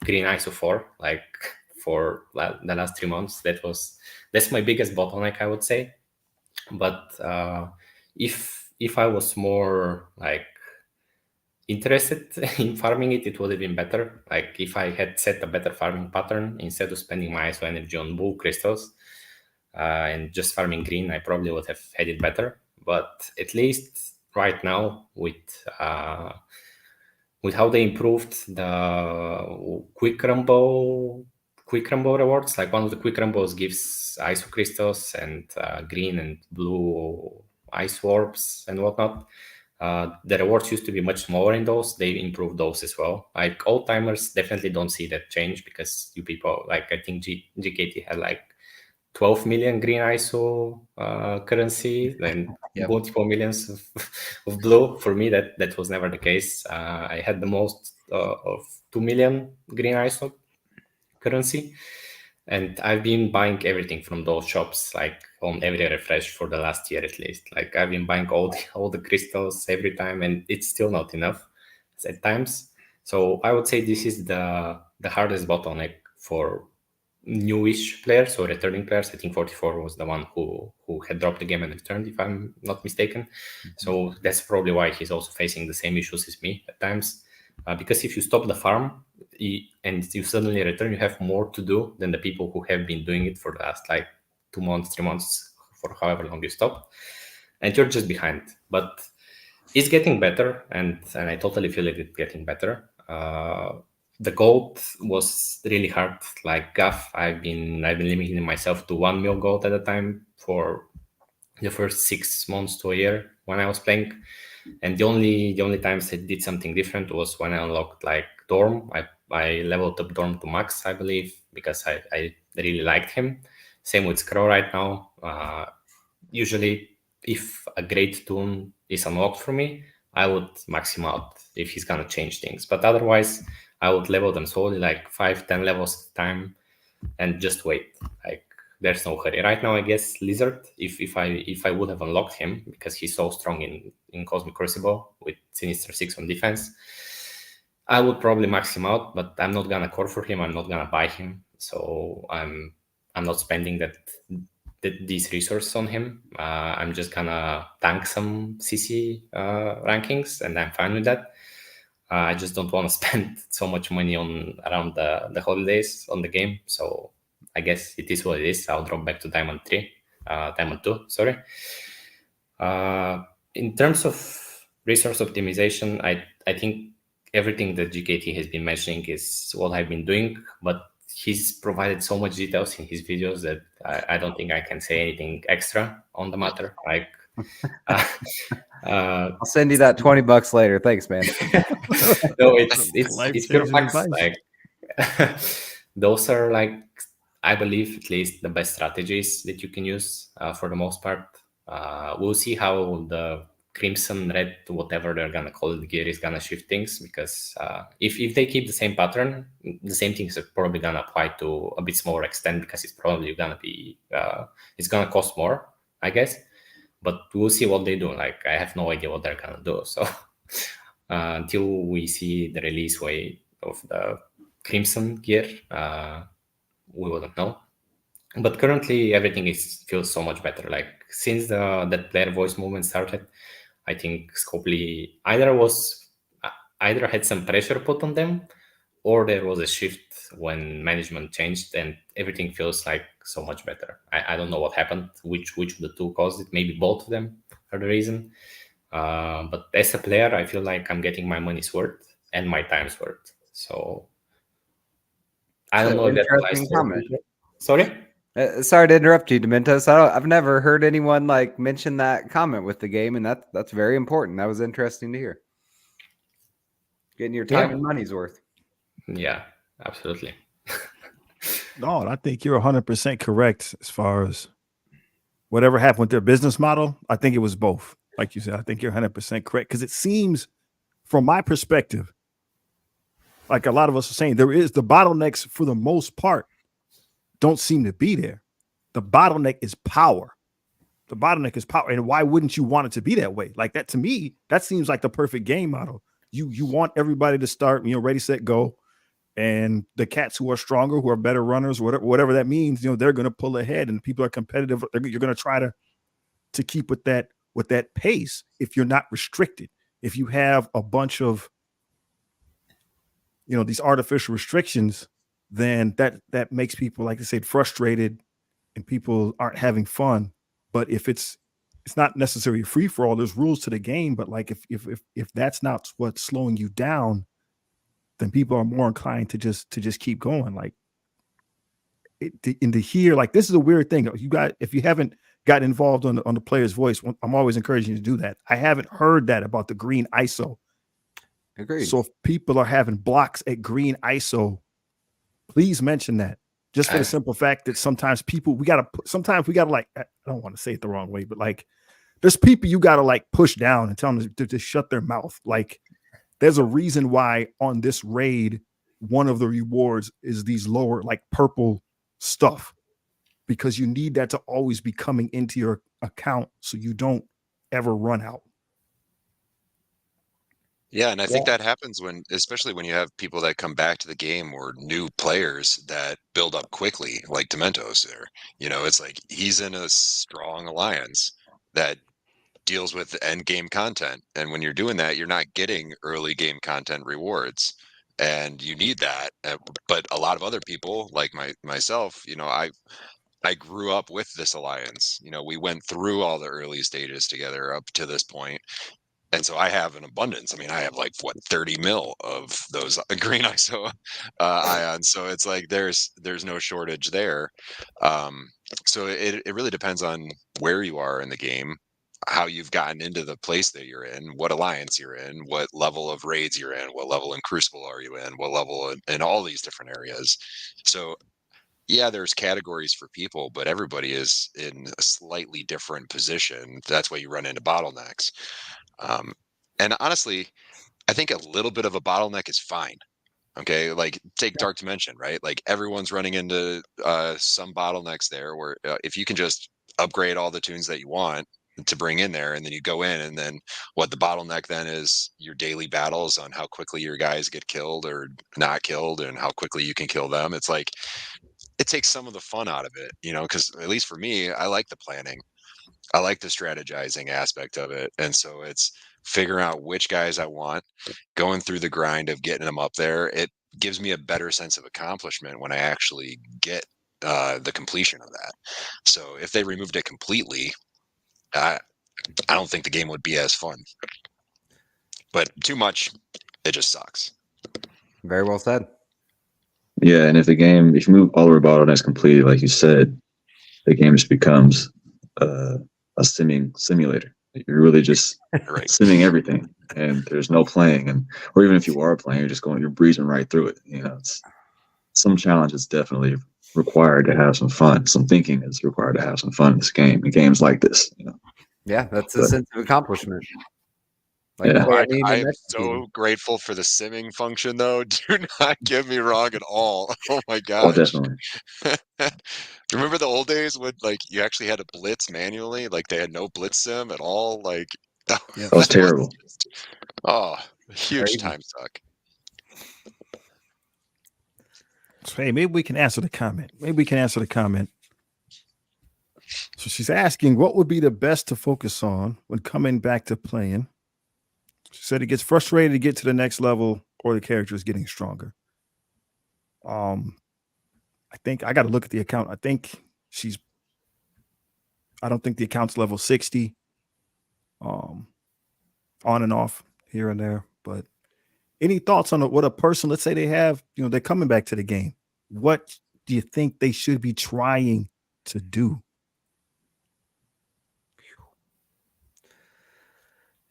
green ISO 4, like for the last 3 months. That's my biggest bottleneck, I would say. But if I was more like interested in farming it, it would have been better. Like if I had set a better farming pattern instead of spending my ISO energy on blue crystals and just farming green, I probably would have had it better. But at least right now, with how they improved the quick rumble rewards, like one of the quick rumbles gives ISO crystals and green and blue ice orbs and whatnot. The rewards used to be much smaller in those. They improved those as well. Like old timers definitely don't see that change, because you people, like, I think GKT had like 12 million green ISO currency and Yep. multiple millions of blue. For me, that was never the case. I had the most of 2 million green ISO currency, and I've been buying everything from those shops, like on every refresh for the last year at least. Like I've been buying all the crystals every time, and it's still not enough at times. So I would say this is the hardest bottleneck for newish players or returning players. I think 44 was the one who had dropped the game and returned, if I'm not mistaken. So that's probably why he's also facing the same issues as me at times. Because if you stop the farm and you suddenly return, you have more to do than the people who have been doing it for the last like 2 months, 3 months, for however long you stopped, and you're just behind. But it's getting better, and I totally feel like it's getting better. The gold was really hard. Like Gaff, I've been limiting myself to 1 mil gold at a time for the first 6 months to a year when I was playing. And the only times I did something different was when I unlocked like Dorm. I leveled up Dorm to max, I believe, because I really liked him. Same with Scroll right now. Usually, if a great toon is unlocked for me, I would max him out if he's gonna change things. But otherwise, I would level them slowly, like 5-10 levels at a time, and just wait. Like there's no hurry right now. I guess Lizard, if I would have unlocked him, because he's so strong in Cosmic Crucible with Sinister 6 on defense, I would probably max him out. But I'm not gonna core for him. I'm not gonna buy him. So I'm not spending these resources on him. I'm just gonna tank some CC rankings, and I'm fine with that. I just don't want to spend so much money on around the holidays on the game. So I guess it is what it is. I'll drop back to Diamond 2, sorry. In terms of resource optimization, I think everything that GKT has been mentioning is what I've been doing, but he's provided so much details in his videos that I don't think I can say anything extra on the matter. Like, I'll send you that $20 later. Thanks, man. No, it's pure Life-changing facts. advice. Like those are, like, I believe, at least the best strategies that you can use for the most part. We'll see how the Crimson, Red, whatever they're gonna call it, gear is gonna shift things, because if they keep the same pattern, the same things are probably gonna apply to a bit smaller extent, because it's probably gonna be it's gonna cost more, I guess. But we'll see what they do. Like I have no idea what they're gonna do. So until we see the release way of the Crimson gear, we wouldn't know. But currently, everything feels so much better. Like since that player voice movement started, I think Scopely either had some pressure put on them, or there was a shift when management changed, and everything feels like so much better. I don't know what happened, which of the two caused it. Maybe both of them are the reason. But as a player, I feel like I'm getting my money's worth and my time's worth. So I don't know if that applies Interesting to comment. people. Sorry? Sorry to interrupt you, Dementos. I've never heard anyone like mention that comment with the game, and that's very important. That was interesting to hear. Getting your time and money's worth. Yeah, absolutely. No, and I think you're 100% correct as far as whatever happened with their business model. I think it was both. Like you said, I think you're 100% correct, because it seems, from my perspective, like a lot of us are saying, there is the bottlenecks for the most part don't seem to be there. The bottleneck is power. The bottleneck is power. And why wouldn't you want it to be that way? Like that, to me, that seems like the perfect game model. You want everybody to start, ready, set, go. And the cats who are stronger, who are better runners, whatever that means, they're going to pull ahead, and people are competitive. You're going to try to keep with that pace if you're not restricted. If you have a bunch of these artificial restrictions, then that makes people, like I said, frustrated, and people aren't having fun. But if it's not necessarily free for all, there's rules to the game. But like if that's not what's slowing you down, then people are more inclined to just keep going. Like into here, like this is a weird thing. If you haven't gotten involved on the player's voice, I'm always encouraging you to do that. I haven't heard that about the green ISO. Agreed. So if people are having blocks at green ISO, please mention that. Just for the simple fact that sometimes we gotta like, I don't want to say it the wrong way, but like there's people you gotta like push down and tell them to shut their mouth. Like there's a reason why on this raid, one of the rewards is these lower, like purple stuff, because you need that to always be coming into your account so you don't ever run out. Yeah, and I think that happens especially when you have people that come back to the game or new players that build up quickly, like Dementos there. It's like he's in a strong alliance that deals with end game content. And when you're doing that, you're not getting early game content rewards. And you need that. But a lot of other people, like myself, I grew up with this alliance. We went through all the early stages together up to this point. And so I have an abundance. I mean, I have like 30 mil of those green ISO ions. So it's like there's no shortage there. So it really depends on where you are in the game, how you've gotten into the place that you're in, what alliance you're in, what level of raids you're in, what level in Crucible are you in, what level in all these different areas. So yeah, there's categories for people, but everybody is in a slightly different position. That's why you run into bottlenecks. And honestly, I think a little bit of a bottleneck is fine. Okay, like take Dark Dimension, right? Like everyone's running into some bottlenecks there, where if you can just upgrade all the tunes that you want to bring in there, and then you go in, and then what the bottleneck then is your daily battles on how quickly your guys get killed or not killed, and how quickly you can kill them. It's like it takes some of the fun out of it, because at least for me, I like the planning. I like the strategizing aspect of it. And so it's figuring out which guys I want, going through the grind of getting them up there. It gives me a better sense of accomplishment when I actually get the completion of that. So if they removed it completely, I don't think the game would be as fun. But too much, it just sucks. Very well said. Yeah, and if you move all the bottlenecks completely, like you said, the game just becomes a simming simulator. You're really just Right. simming everything, and there's no playing, or even if you are playing, you're breezing right through it. Some challenge is definitely required to have some fun. Some thinking is required to have some fun in this game. In games like this, Yeah, that's a sense of accomplishment. Like, yeah. I'm so grateful for the simming function, though. Do not get me wrong at all. Oh my gosh. Oh, definitely. Remember the old days when you actually had to blitz manually? Like they had no blitz sim at all? Like that was terrible. Huge time suck. So, hey, maybe we can answer the comment. So she's asking, what would be the best to focus on when coming back to playing? She said it gets frustrated to get to the next level, or the character is getting stronger. I think I got to look at the account. I don't think the account's level 60. On and off here and there. But any thoughts on what a person, let's say they have, they're coming back to the game. What do you think they should be trying to do?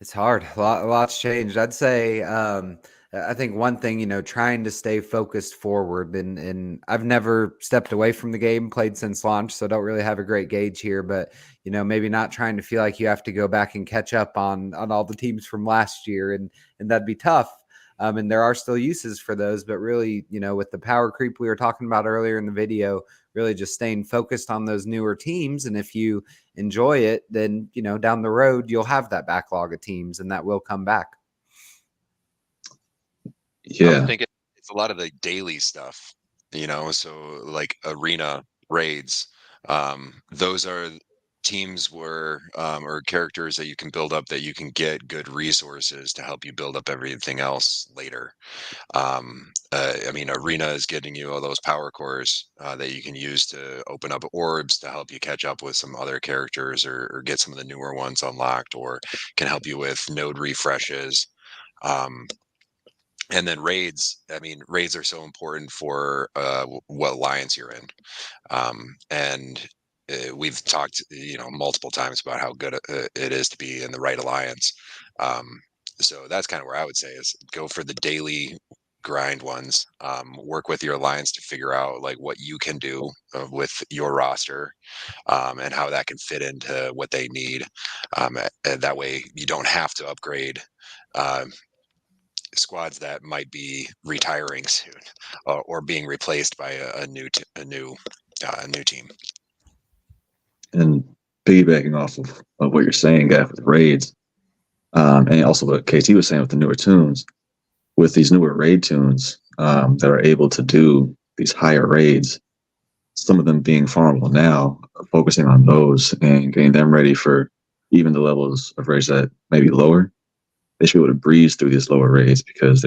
It's hard. A lot's changed. I'd say I think one thing, trying to stay focused forward, and I've never stepped away from the game, played since launch, so don't really have a great gauge here, but maybe not trying to feel like you have to go back and catch up on all the teams from last year, and that'd be tough. And there are still uses for those, but really, with the power creep we were talking about earlier in the video, really just staying focused on those newer teams. And if you enjoy it, then, down the road, you'll have that backlog of teams and that will come back. I would Yeah. think it's a lot of the daily stuff, so like arena raids. Those are teams where or characters that you can build up that you can get good resources to help you build up everything else later. I mean, arena is getting you all those power cores that you can use to open up orbs to help you catch up with some other characters or get some of the newer ones unlocked, or can help you with node refreshes. Um, and then raids, I mean, raids are so important for what alliance you're in. And we've talked, multiple times about how good it is to be in the right alliance. So that's kind of where I would say is go for the daily grind ones. Work with your alliance to figure out like what you can do with your roster, and how that can fit into what they need. And that way you don't have to upgrade squads that might be retiring soon, or being replaced by a new team. And piggybacking off of what you're saying, Gav, with raids, and also what KT was saying with the newer tunes, with these newer raid tunes that are able to do these higher raids, some of them being farmable now, focusing on those and getting them ready for even the levels of raids that may be lower. They should be able to breeze through these lower raids because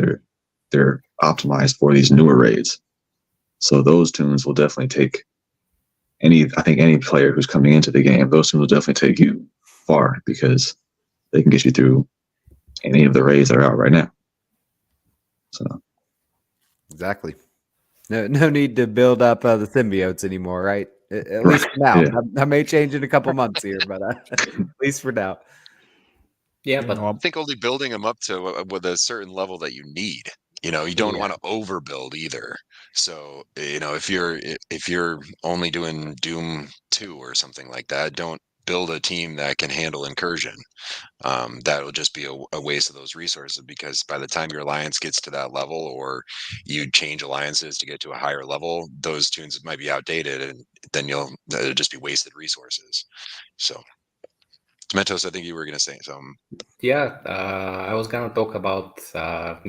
they're optimized for these newer raids. So those tunes will definitely take I think any player who's coming into the game, those tunes will definitely take you far because they can get you through any of the raids that are out right now. So Exactly. No need to build up the symbiotes anymore, right? At least for now. Yeah. That may change in a couple months here, but at least for now. Yeah, You but know, I think only building them up to with a certain level that you need. You don't want to overbuild either. So, if you're only doing Doom 2 or something like that, don't build a team that can handle incursion. That'll just be a waste of those resources, because by the time your alliance gets to that level, or you change alliances to get to a higher level, those tunes might be outdated, and then it'll just be wasted resources. So, Mentos, I think you were going to say something. yeah, I was gonna talk about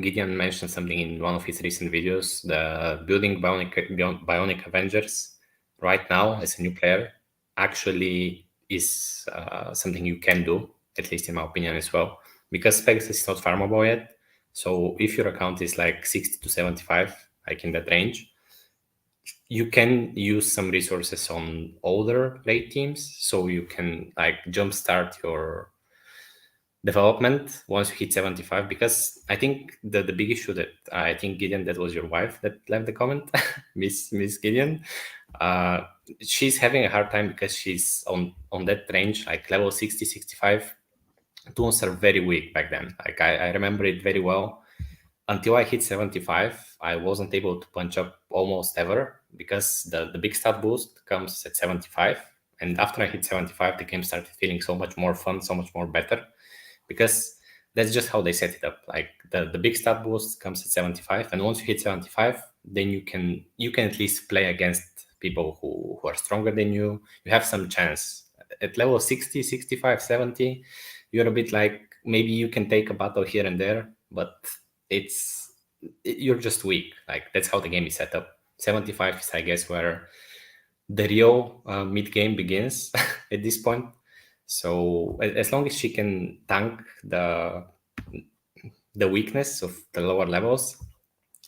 Gideon mentioned something in one of his recent videos, the building Bionic Avengers right now as a new player actually is something you can do, at least in my opinion as well, because Pegasus is not farmable yet. So if your account is like 60 to 75, like in that range, you can use some resources on older late teams, so you can like jumpstart your development once you hit 75. Because I think the big issue that I think, Gideon, that was your wife that left the comment, Miss Gideon, she's having a hard time because she's on that range, like level 60, 65. Tools are very weak back then. Like I remember it very well. Until I hit 75, I wasn't able to punch up almost ever, because the big stat boost comes at 75. And after I hit 75, the game started feeling so much more fun, so much more better, because that's just how they set it up. Like the big stat boost comes at 75, and once you hit 75, then you can at least play against people who are stronger than you. You have some chance. At level 60, 65, 70, you're a bit like, maybe you can take a battle here and there, but you're just weak. Like that's how the game is set up. 75 is, I guess, where the real mid game begins at this point. So as long as she can tank the weakness of the lower levels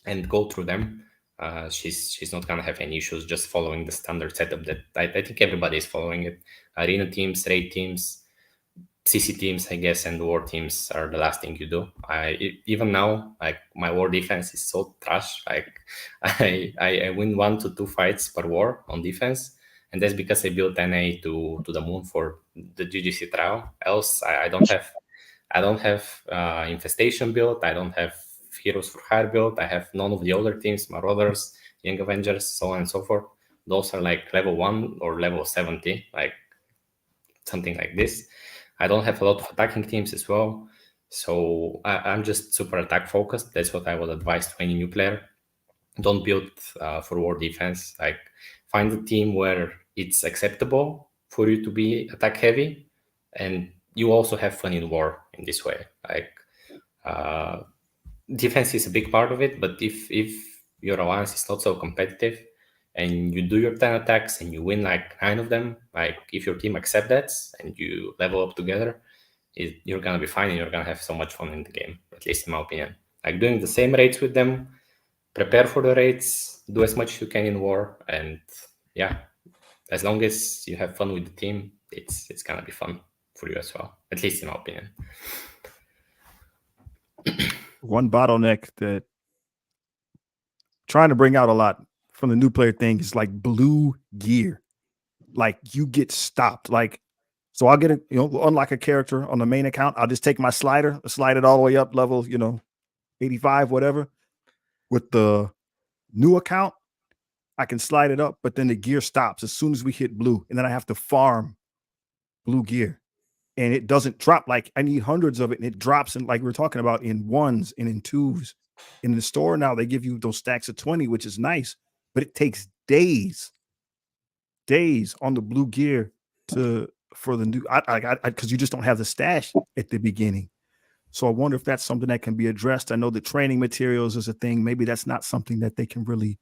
and go through them, she's not gonna have any issues just following the standard setup that I think everybody is following it. Arena teams, raid teams, CC teams, I guess, and war teams are the last thing you do. Even now, like my war defense is so trash. Like I win 1 to 2 fights per war on defense, and that's because I built NA to the moon for the GGC trial. Else, I don't have infestation build. I don't have heroes for hire build. I have none of the older teams, Marauders, Young Avengers, so on and so forth. Those are like level 1 or level 70, like something like this. I don't have a lot of attacking teams as well. So I'm just super attack focused. That's what I would advise to any new player. Don't build for war defense. Like, find a team where it's acceptable for you to be attack heavy, and you also have fun in war in this way. Like, defense is a big part of it, but if your alliance is not so competitive and you do your 10 attacks and you win like 9 of them, like if your team accept that and you level up together, you're gonna be fine and you're gonna have so much fun in the game, at least in my opinion. Like, doing the same raids with them, prepare for the raids, do as much as you can in war, and yeah, as long as you have fun with the team, it's gonna be fun for you as well, at least in my opinion. One bottleneck that trying to bring out a lot from the new player thing is like blue gear. Like, you get stopped. Like, so I'll get unlock a character on the main account. I'll just take my slider, slide it all the way up level, 85, whatever. With the new account, I can slide it up, but then the gear stops as soon as we hit blue. And then I have to farm blue gear. And it doesn't drop. Like, I need hundreds of it, and it drops in, like we were talking about, in ones and in twos. In the store now, they give you those stacks of 20, which is nice, but it takes days on the blue gear for the new, because you just don't have the stash at the beginning. So I wonder if that's something that can be addressed. I know the training materials is a thing. Maybe that's not something that they can really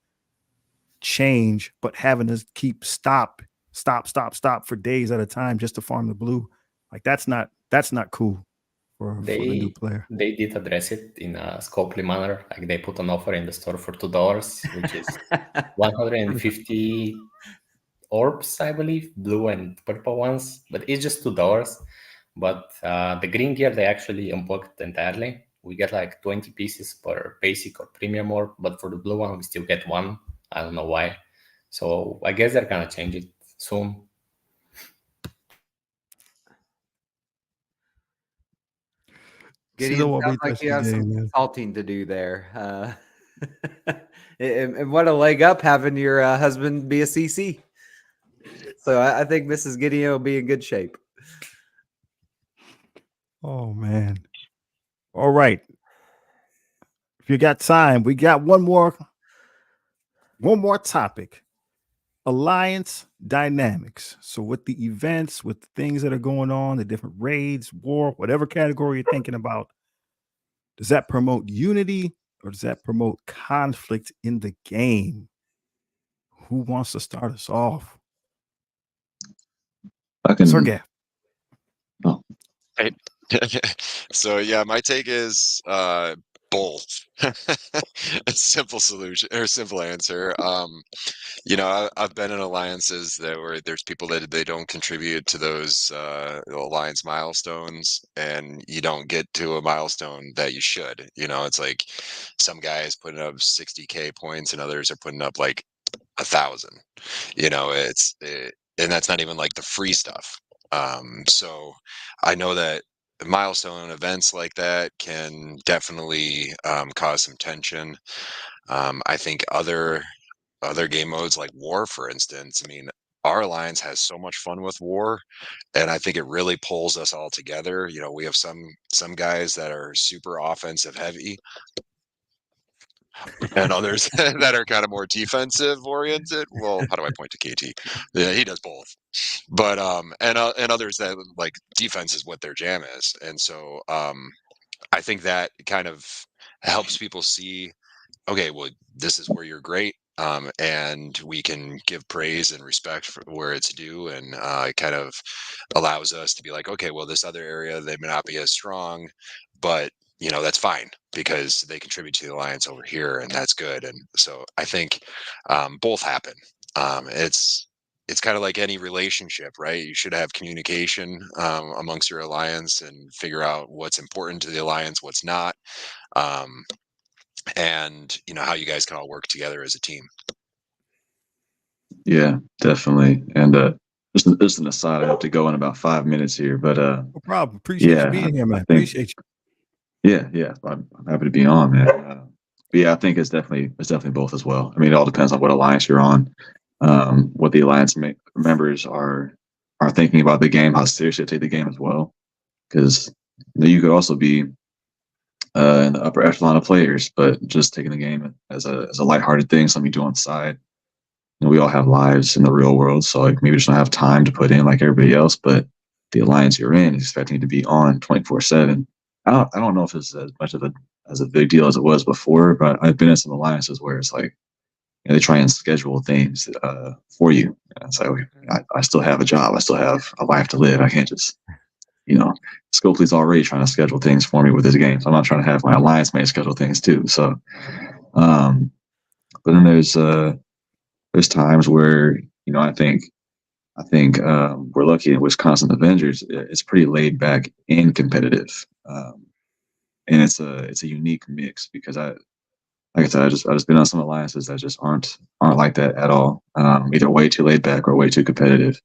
change, but having to keep stop for days at a time just to farm the blue, like that's not cool for the new player. They did address it in a scopely manner. Like, they put an offer in the store for $2, which is 150 orbs, I believe, blue and purple ones, but it's just $2. But the green gear, they actually unblocked entirely. We get like 20 pieces per basic or premium orb, but for the blue one, we still get 1. I don't know why. So I guess they're gonna change it soon. Gideon, sounds like you have some consulting to do there. And what a leg up having your husband be a CC. So I think Mrs. Gideon will be in good shape. Oh, man. All right. If you got time, we got one more topic. Alliance dynamics. So with the events, with the things that are going on, the different raids, war, whatever category you're thinking about, does that promote unity or does that promote conflict in the game? Who wants to start us off? I can. Sergey. Oh. Right. So yeah, my take is both. A simple solution or simple answer. I've been in alliances where there's people that they don't contribute to those alliance milestones, and you don't get to a milestone that you should. It's like some guys putting up 60K points and others are putting up like 1,000. And that's not even like the free stuff. So I know that milestone events like that can definitely cause some tension. I think other game modes like war, for instance, I mean, our alliance has so much fun with war, and I think it really pulls us all together. We have some guys that are super offensive heavy and others that are kind of more defensive oriented. Well, how do I point to KT? Yeah, he does both. But and others that like defense is what their jam is. And so I think that kind of helps people see, okay, well, this is where you're great. And we can give praise and respect for where it's due, and it kind of allows us to be like, okay, well, this other area they may not be as strong, but that's fine because they contribute to the alliance over here, and that's good. And so I think both happen. It's kind of like any relationship, right? You should have communication amongst your alliance and figure out what's important to the alliance, what's not. And how you guys can all work together as a team. Yeah, definitely. And just an aside, I have to go in about 5 minutes here, but no problem. Appreciate you being here, man. Appreciate you. Yeah, I'm happy to be on, man. But yeah, I think it's definitely both as well. I mean, it all depends on what alliance you're on, what the alliance members are thinking about the game, how seriously they take the game as well. Because you could also be in the upper echelon of players, but just taking the game as a lighthearted thing, something you do on the side. We all have lives in the real world, so like maybe just don't have time to put in like everybody else, but the alliance you're in is expecting to be on 24/7. I don't know if it's as much of a big deal as it was before, but I've been in some alliances where it's like they try and schedule things for you. And it's like I still have a job, I still have a life to live. I can't just Scopely's already trying to schedule things for me with his game, so I'm not trying to have my alliance mate schedule things too. So, but then there's times where I think we're lucky in Wisconsin Avengers. It's pretty laid back and competitive, and it's a unique mix because like I said, I just been on some alliances that just aren't like that at all. Either way too laid back or way too competitive.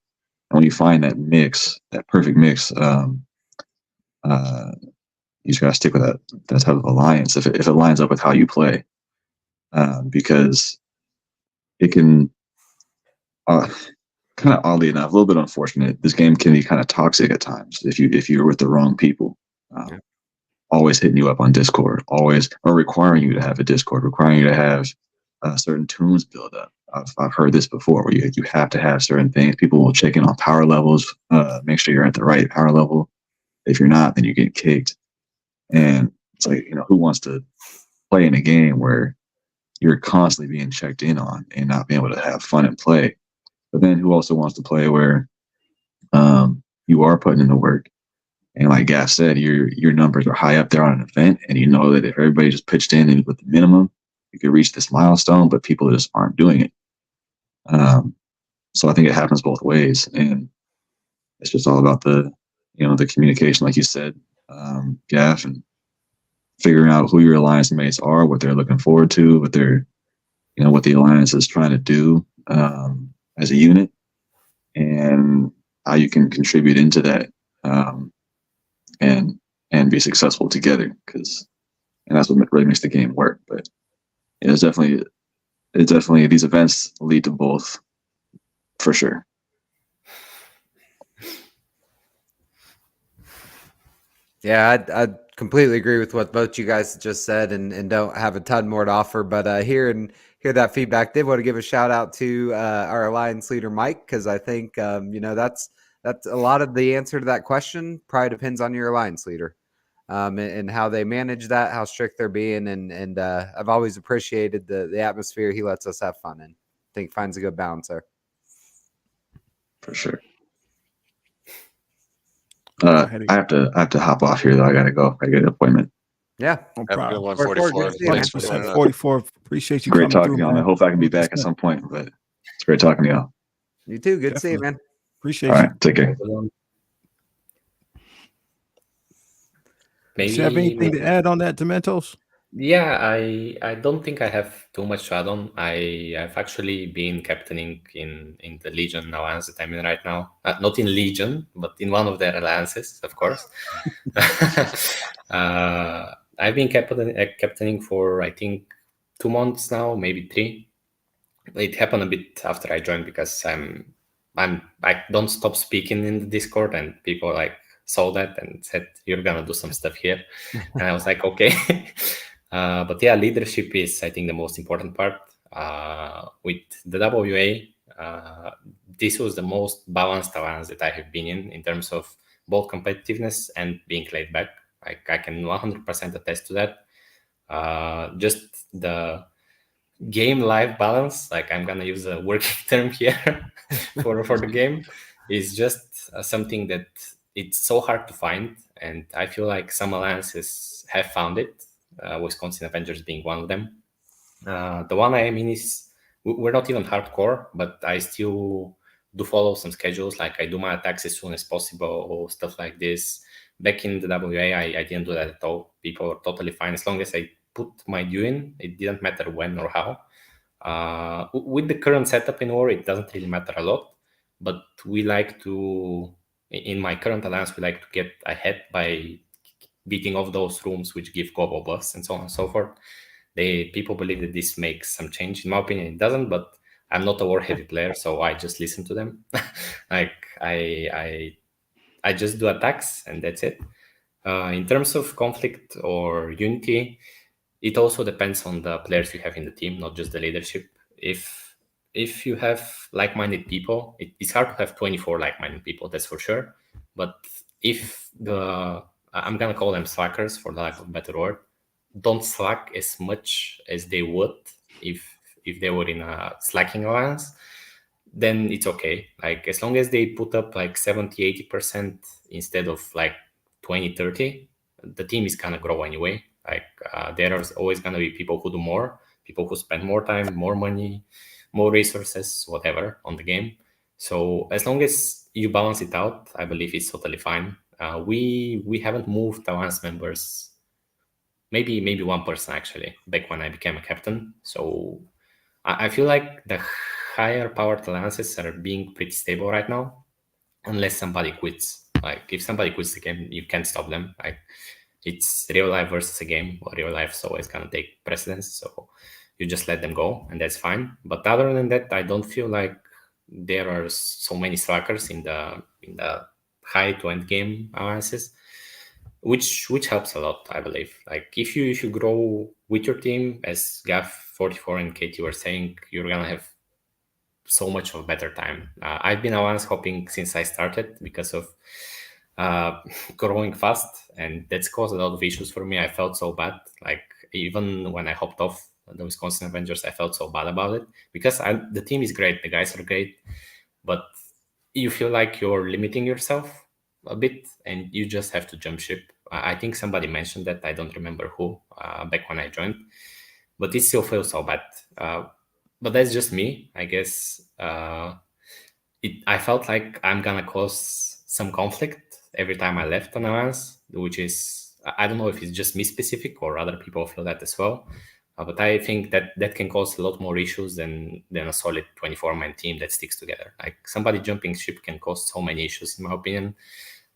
And when you find that mix, that perfect mix, you just gotta stick with that type of alliance if it lines up with how you play, because it can. Kind of oddly enough, a little bit unfortunate. This game can be kind of toxic at times if you're with the wrong people. Yeah. Always hitting you up on Discord, always or requiring you to have a Discord, requiring you to have certain tunes build up. I've heard this before, where you have to have certain things. People will check in on power levels, make sure you're at the right power level. If you're not, then you get kicked. And it's like who wants to play in a game where you're constantly being checked in on and not being able to have fun and play? But then who also wants to play where you are putting in the work? And like Gaff said, your numbers are high up there on an event, and you know that if everybody just pitched in and with the minimum, you could reach this milestone, but people just aren't doing it. So I think it happens both ways, and it's just all about the communication, like you said, Gaff, and figuring out who your alliance mates are, what they're looking forward to, what the alliance is trying to do as a unit, and how you can contribute into that, and be successful together. And that's what really makes the game work. But it's definitely these events lead to both, for sure. Yeah, I completely agree with what both you guys just said, and don't have a ton more to offer. But hear that feedback, did want to give a shout out to our alliance leader Mike, because I think that's a lot of the answer to that question probably depends on your alliance leader, and how they manage that, how strict they're being, and I've always appreciated the atmosphere he lets us have fun in. I think finds a good balance there. For sure. I have to hop off here though. I gotta go. I get an appointment. Yeah, No Have a good problem. one, Good to see 44. you, man. Thanks for doing that. 44. Appreciate you Great coming talking through, to y'all. man. I hope I can be back at some point, but it's great talking to y'all. You too. Good to see you, Definitely. man. Appreciate All you. right, take care. Do you have anything to add on that, Dementos? Yeah, I don't think I have too much to add on. I've actually been captaining in the Legion alliance that I'm in right now. Not in Legion, but in one of their alliances, of course. I've been captaining for I think 2 months now, maybe 3. It happened a bit after I joined because I don't stop speaking in the Discord, and people like saw that and said you're gonna do some stuff here, and I was like, okay. But yeah, leadership is I think the most important part. With the WA, this was the most balanced alliance that I have been in terms of both competitiveness and being laid back. I can 100% attest to that. Just the game life balance, like I'm gonna use a working term here for the game, is just something that it's so hard to find, and I feel like some alliances have found it, Wisconsin Avengers being one of them. The one I mean is we're not even hardcore, but I still do follow some schedules, like I do my attacks as soon as possible or stuff like this. Back in the WA, I didn't do that at all. People were totally fine as long as I put my due in. It didn't matter when or how. With the current setup in war, it doesn't really matter a lot, but we like to, in my current alliance, we like to get ahead by beating off those rooms which give global buffs and so on and so forth. People believe that this makes some change. In my opinion, it doesn't, but I'm not a war heavy player, so I just listen to them. Like I just do attacks and that's it. In terms of conflict or unity, it also depends on the players you have in the team, not just the leadership. If you have like-minded people, it's hard to have 24 like-minded people, that's for sure. But if I'm gonna call them slackers for the lack of a better word, don't slack as much as they would if they were in a slacking alliance, then it's okay. Like as long as they put up like 70-80% instead of like 20-30, the team is gonna grow anyway. Like there are always gonna be people who do more, people who spend more time, more money, more resources, whatever on the game. So as long as you balance it out, I believe it's totally fine. We haven't moved alliance members, maybe one person actually back when I became a captain. So I feel like the higher powered alliances are being pretty stable right now, unless somebody quits. Like if somebody quits the game, you can't stop them. Like it's real life versus a game. Well, real life is always gonna take precedence, so you just let them go, and that's fine. But other than that, I don't feel like there are so many slackers in the high to end game alliances, which helps a lot, I believe. Like if you grow with your team, as Gav44 and KT were saying, you're gonna have so much of a better time. I've been alliance hopping since I started because of growing fast, and that's caused a lot of issues for me. I felt so bad. Like even when I hopped off the Wisconsin Avengers, I felt so bad about it because the team is great, the guys are great, but you feel like you're limiting yourself a bit, and you just have to jump ship. I think somebody mentioned that. I don't remember who back when I joined, but it still feels so bad. But that's just me, I guess. I felt like I'm gonna cause some conflict every time I left an alliance, which is, I don't know if it's just me specific or other people feel that as well. But I think that can cause a lot more issues than a solid 24-man team that sticks together. Like somebody jumping ship can cause so many issues, in my opinion.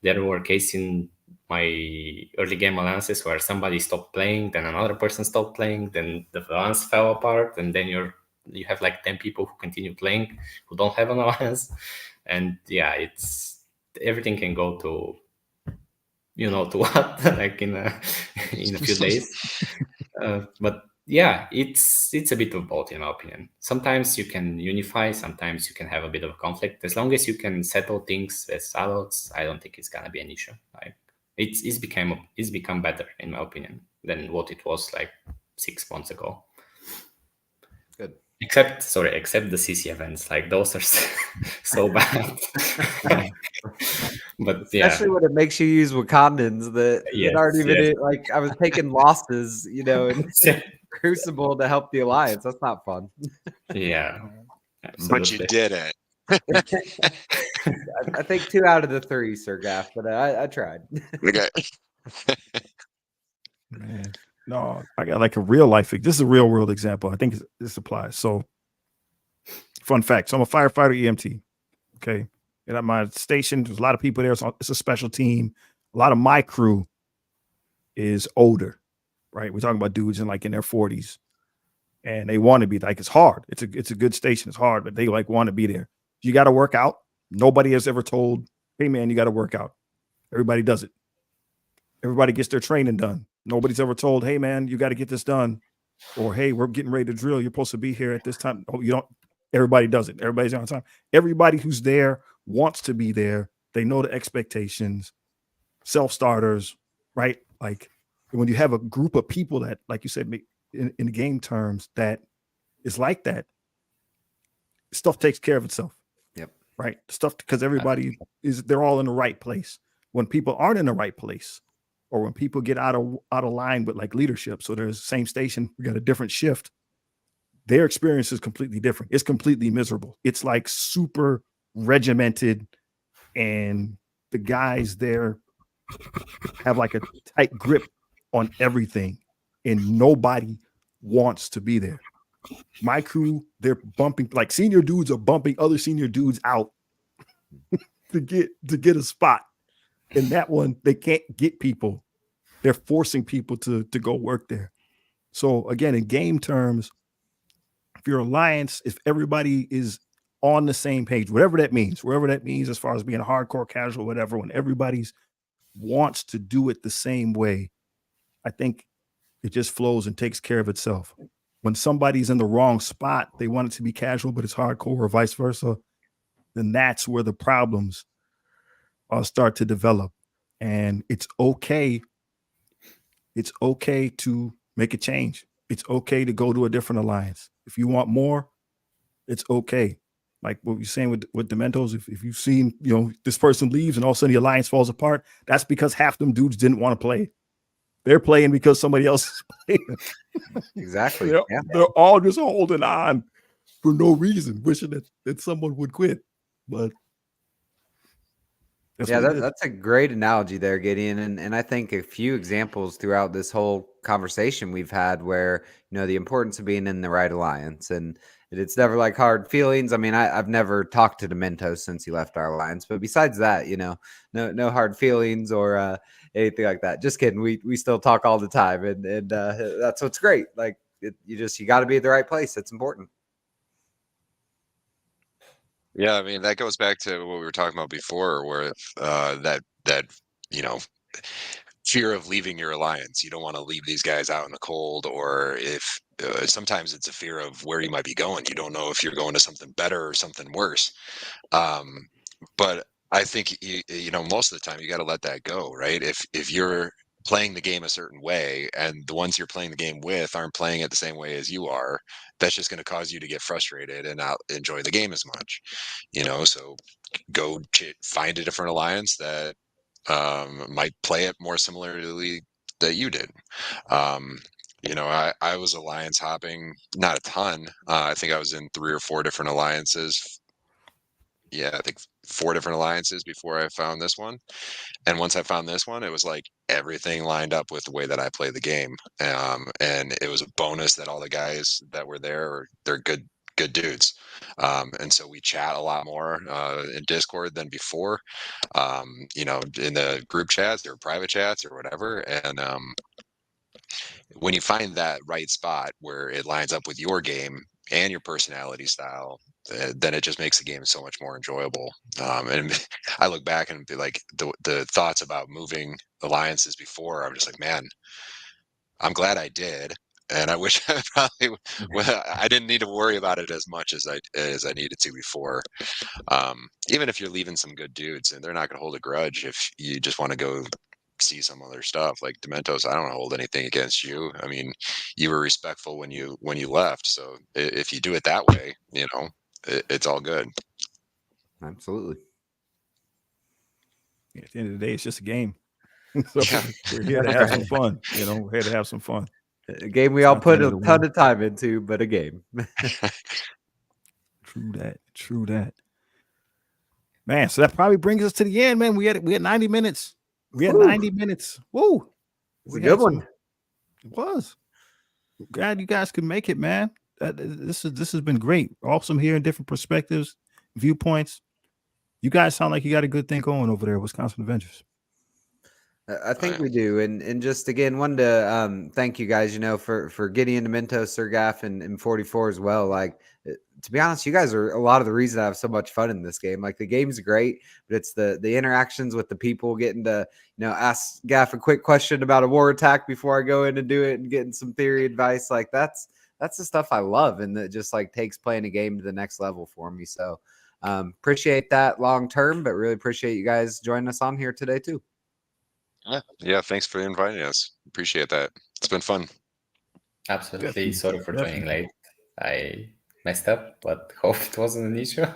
There were cases in my early game alliances where somebody stopped playing, then another person stopped playing, then the alliance fell apart, and then you have like 10 people who continue playing who don't have an alliance. And yeah, it's everything can go to to what like in a few days. But yeah, it's a bit of both, in my opinion. Sometimes you can unify, sometimes you can have a bit of a conflict. As long as you can settle things as adults, I don't think it's gonna be an issue. Like it's become better, in my opinion, than what it was like 6 months ago. Good. Except the CC events, like those are so bad. But yeah, Especially when it makes you use Wakandans that aren't even like I was taking losses, in Crucible to help the alliance. That's not fun. Yeah, But you did it. I think 2 out of the 3, Sir Gaff, but I tried. Okay. Man, no, I got like a real life. This is a real world example. I think this applies. So, fun fact: so I'm a firefighter EMT. Okay, and at my station, there's a lot of people there. So it's a special team. A lot of my crew is older, right? We're talking about dudes in their 40s, and they want to be like, it's hard. It's a good station. It's hard, but they want to be there. You got to work out. Nobody has ever told, hey man, you got to work out. Everybody does it. Everybody gets their training done. Nobody's ever told, hey man, you got to get this done, or hey, we're getting ready to drill. You're supposed to be here at this time. Oh, you don't. Everybody does it. Everybody's on time. Everybody who's there wants to be there. They know the expectations. Self-starters, right? Like when you have a group of people that, like you said, in the game terms, that is like that, stuff takes care of itself. Yep. Right. Stuff, because everybody they're all in the right place. When people aren't in the right place, or when people get out of line with like leadership, so there's the same station, we got a different shift, their experience is completely different. It's completely miserable. It's like super regimented, and the guys there have like a tight grip on everything, and nobody wants to be there. My crew, they're bumping, like senior dudes are bumping other senior dudes out to get a spot. And that one, they can't get people. They're forcing people to go work there. So again, in game terms, if your alliance, if everybody is on the same page, whatever that means as far as being a hardcore casual, whatever, when everybody's wants to do it the same way, I think it just flows and takes care of itself. When somebody's in the wrong spot, they want it to be casual, but it's hardcore, or vice versa, then that's where the problems start to develop. And it's okay. It's okay to make a change. It's okay to go to a different alliance. If you want more, it's okay. Like what you're saying with Dementos, if you've seen, this person leaves and all of a sudden the alliance falls apart, that's because half them dudes didn't want to play. They're playing because somebody else is playing. Exactly. They're all just holding on for no reason, wishing that someone would quit. But that's a great analogy there, Gideon. And I think a few examples throughout this whole conversation we've had where, the importance of being in the right alliance. And it's never like hard feelings. I mean, I've never talked to Dementos since he left our alliance. But besides that, no hard feelings or anything like that. Just kidding. We still talk all the time. And that's what's great. Like, you got to be at the right place. It's important. Yeah, I mean, that goes back to what we were talking about before, where that fear of leaving your alliance. You don't want to leave these guys out in the cold, or if sometimes it's a fear of where you might be going. You don't know if you're going to something better or something worse. But I think most of the time you got to let that go, right? If you're playing the game a certain way and the ones you're playing the game with aren't playing it the same way as you are, that's just going to cause you to get frustrated and not enjoy the game as much. So go find a different alliance that might play it more similarly that you did. I was alliance hopping, not a ton. I think I was in 3 or 4 different alliances. Yeah, I think 4 different alliances before I found this one. And once I found this one, it was like everything lined up with the way that I play the game. And it was a bonus that all the guys that were there, they're good dudes. And so we chat a lot more in Discord than before, in the group chats or private chats or whatever. And when you find that right spot where it lines up with your game and your personality style, then it just makes the game so much more enjoyable. And I look back and be like, the thoughts about moving alliances before, I'm just like, man, I'm glad I did. And I wish I probably I didn't need to worry about it as much as I needed to before. Even if you're leaving some good dudes, and they're not going to hold a grudge if you just want to go see some other stuff. Like Dementos, I don't hold anything against you. I mean, you were respectful when you left. So if you do it that way, it's all good. Absolutely. At the end of the day, it's just a game. So we're here to have some fun. We're here to have some fun. A game we all put a ton of time into, but a game. True that. Man, so that probably brings us to the end, man. We had 90 minutes. We had 90 minutes. Woo! It's a good one. It was. Glad you guys could make it, man. This has been great. Awesome hearing different perspectives, viewpoints. You guys sound like you got a good thing going over there at Wisconsin Avengers. I think we do. And just again, wanted to thank you guys, for Gideon, Demento, Sir Gaff, and 44 as well. Like, to be honest, you guys are a lot of the reason I have so much fun in this game. Like, the game's great, but it's the interactions with the people, getting to, ask Gaff a quick question about a war attack before I go in and do it, and getting some theory advice. Like, that's the stuff I love, and that just like takes playing a game to the next level for me. So appreciate that long term, but really appreciate you guys joining us on here today too. Yeah, thanks for inviting us. Appreciate that. It's been fun. Absolutely. Definitely. Sorry for joining late. I messed up, but hope it wasn't an issue.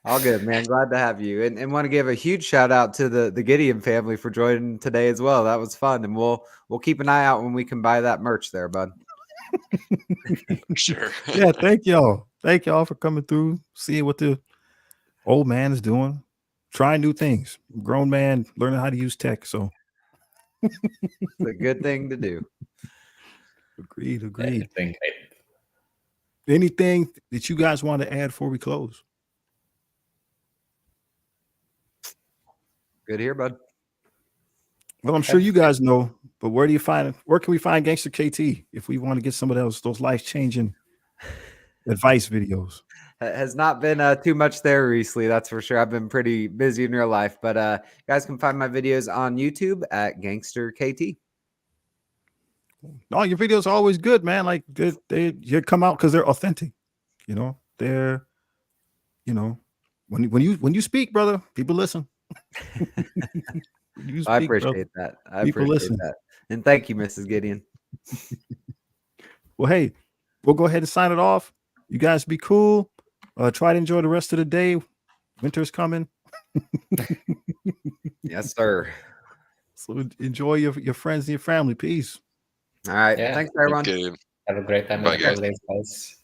All good, man. Glad to have you. And want to give a huge shout out to the Gideon family for joining today as well. That was fun. And we'll keep an eye out when we can buy that merch there, bud. Sure. Yeah, thank y'all. Thank y'all for coming through, seeing what the old man is doing, trying new things. Grown man learning how to use tech. So it's a good thing to do. Agreed. Anything that you guys want to add before we close? Good here, bud. Well, I'm sure you guys know, but where can we find GangsterKT if we want to get some of those life-changing advice videos? has not been too much there recently, that's for sure. I've been pretty busy in real life, but you guys can find my videos on YouTube at GangsterKT. No, your videos are always good, man. Like they you come out because they're authentic. You know, they're when you speak, brother, people listen. When you I speak, brother, appreciate that. I people appreciate listen. that. And thank you, Mrs. Gideon. Well, hey, we'll go ahead and sign it off. You guys be cool. Try to enjoy the rest of the day. Winter's coming. Yes, sir. So enjoy your friends and your family. Peace. All right. Yeah. Thanks, everyone. Okay. Have a great time Bye, in the guys. holidays, guys.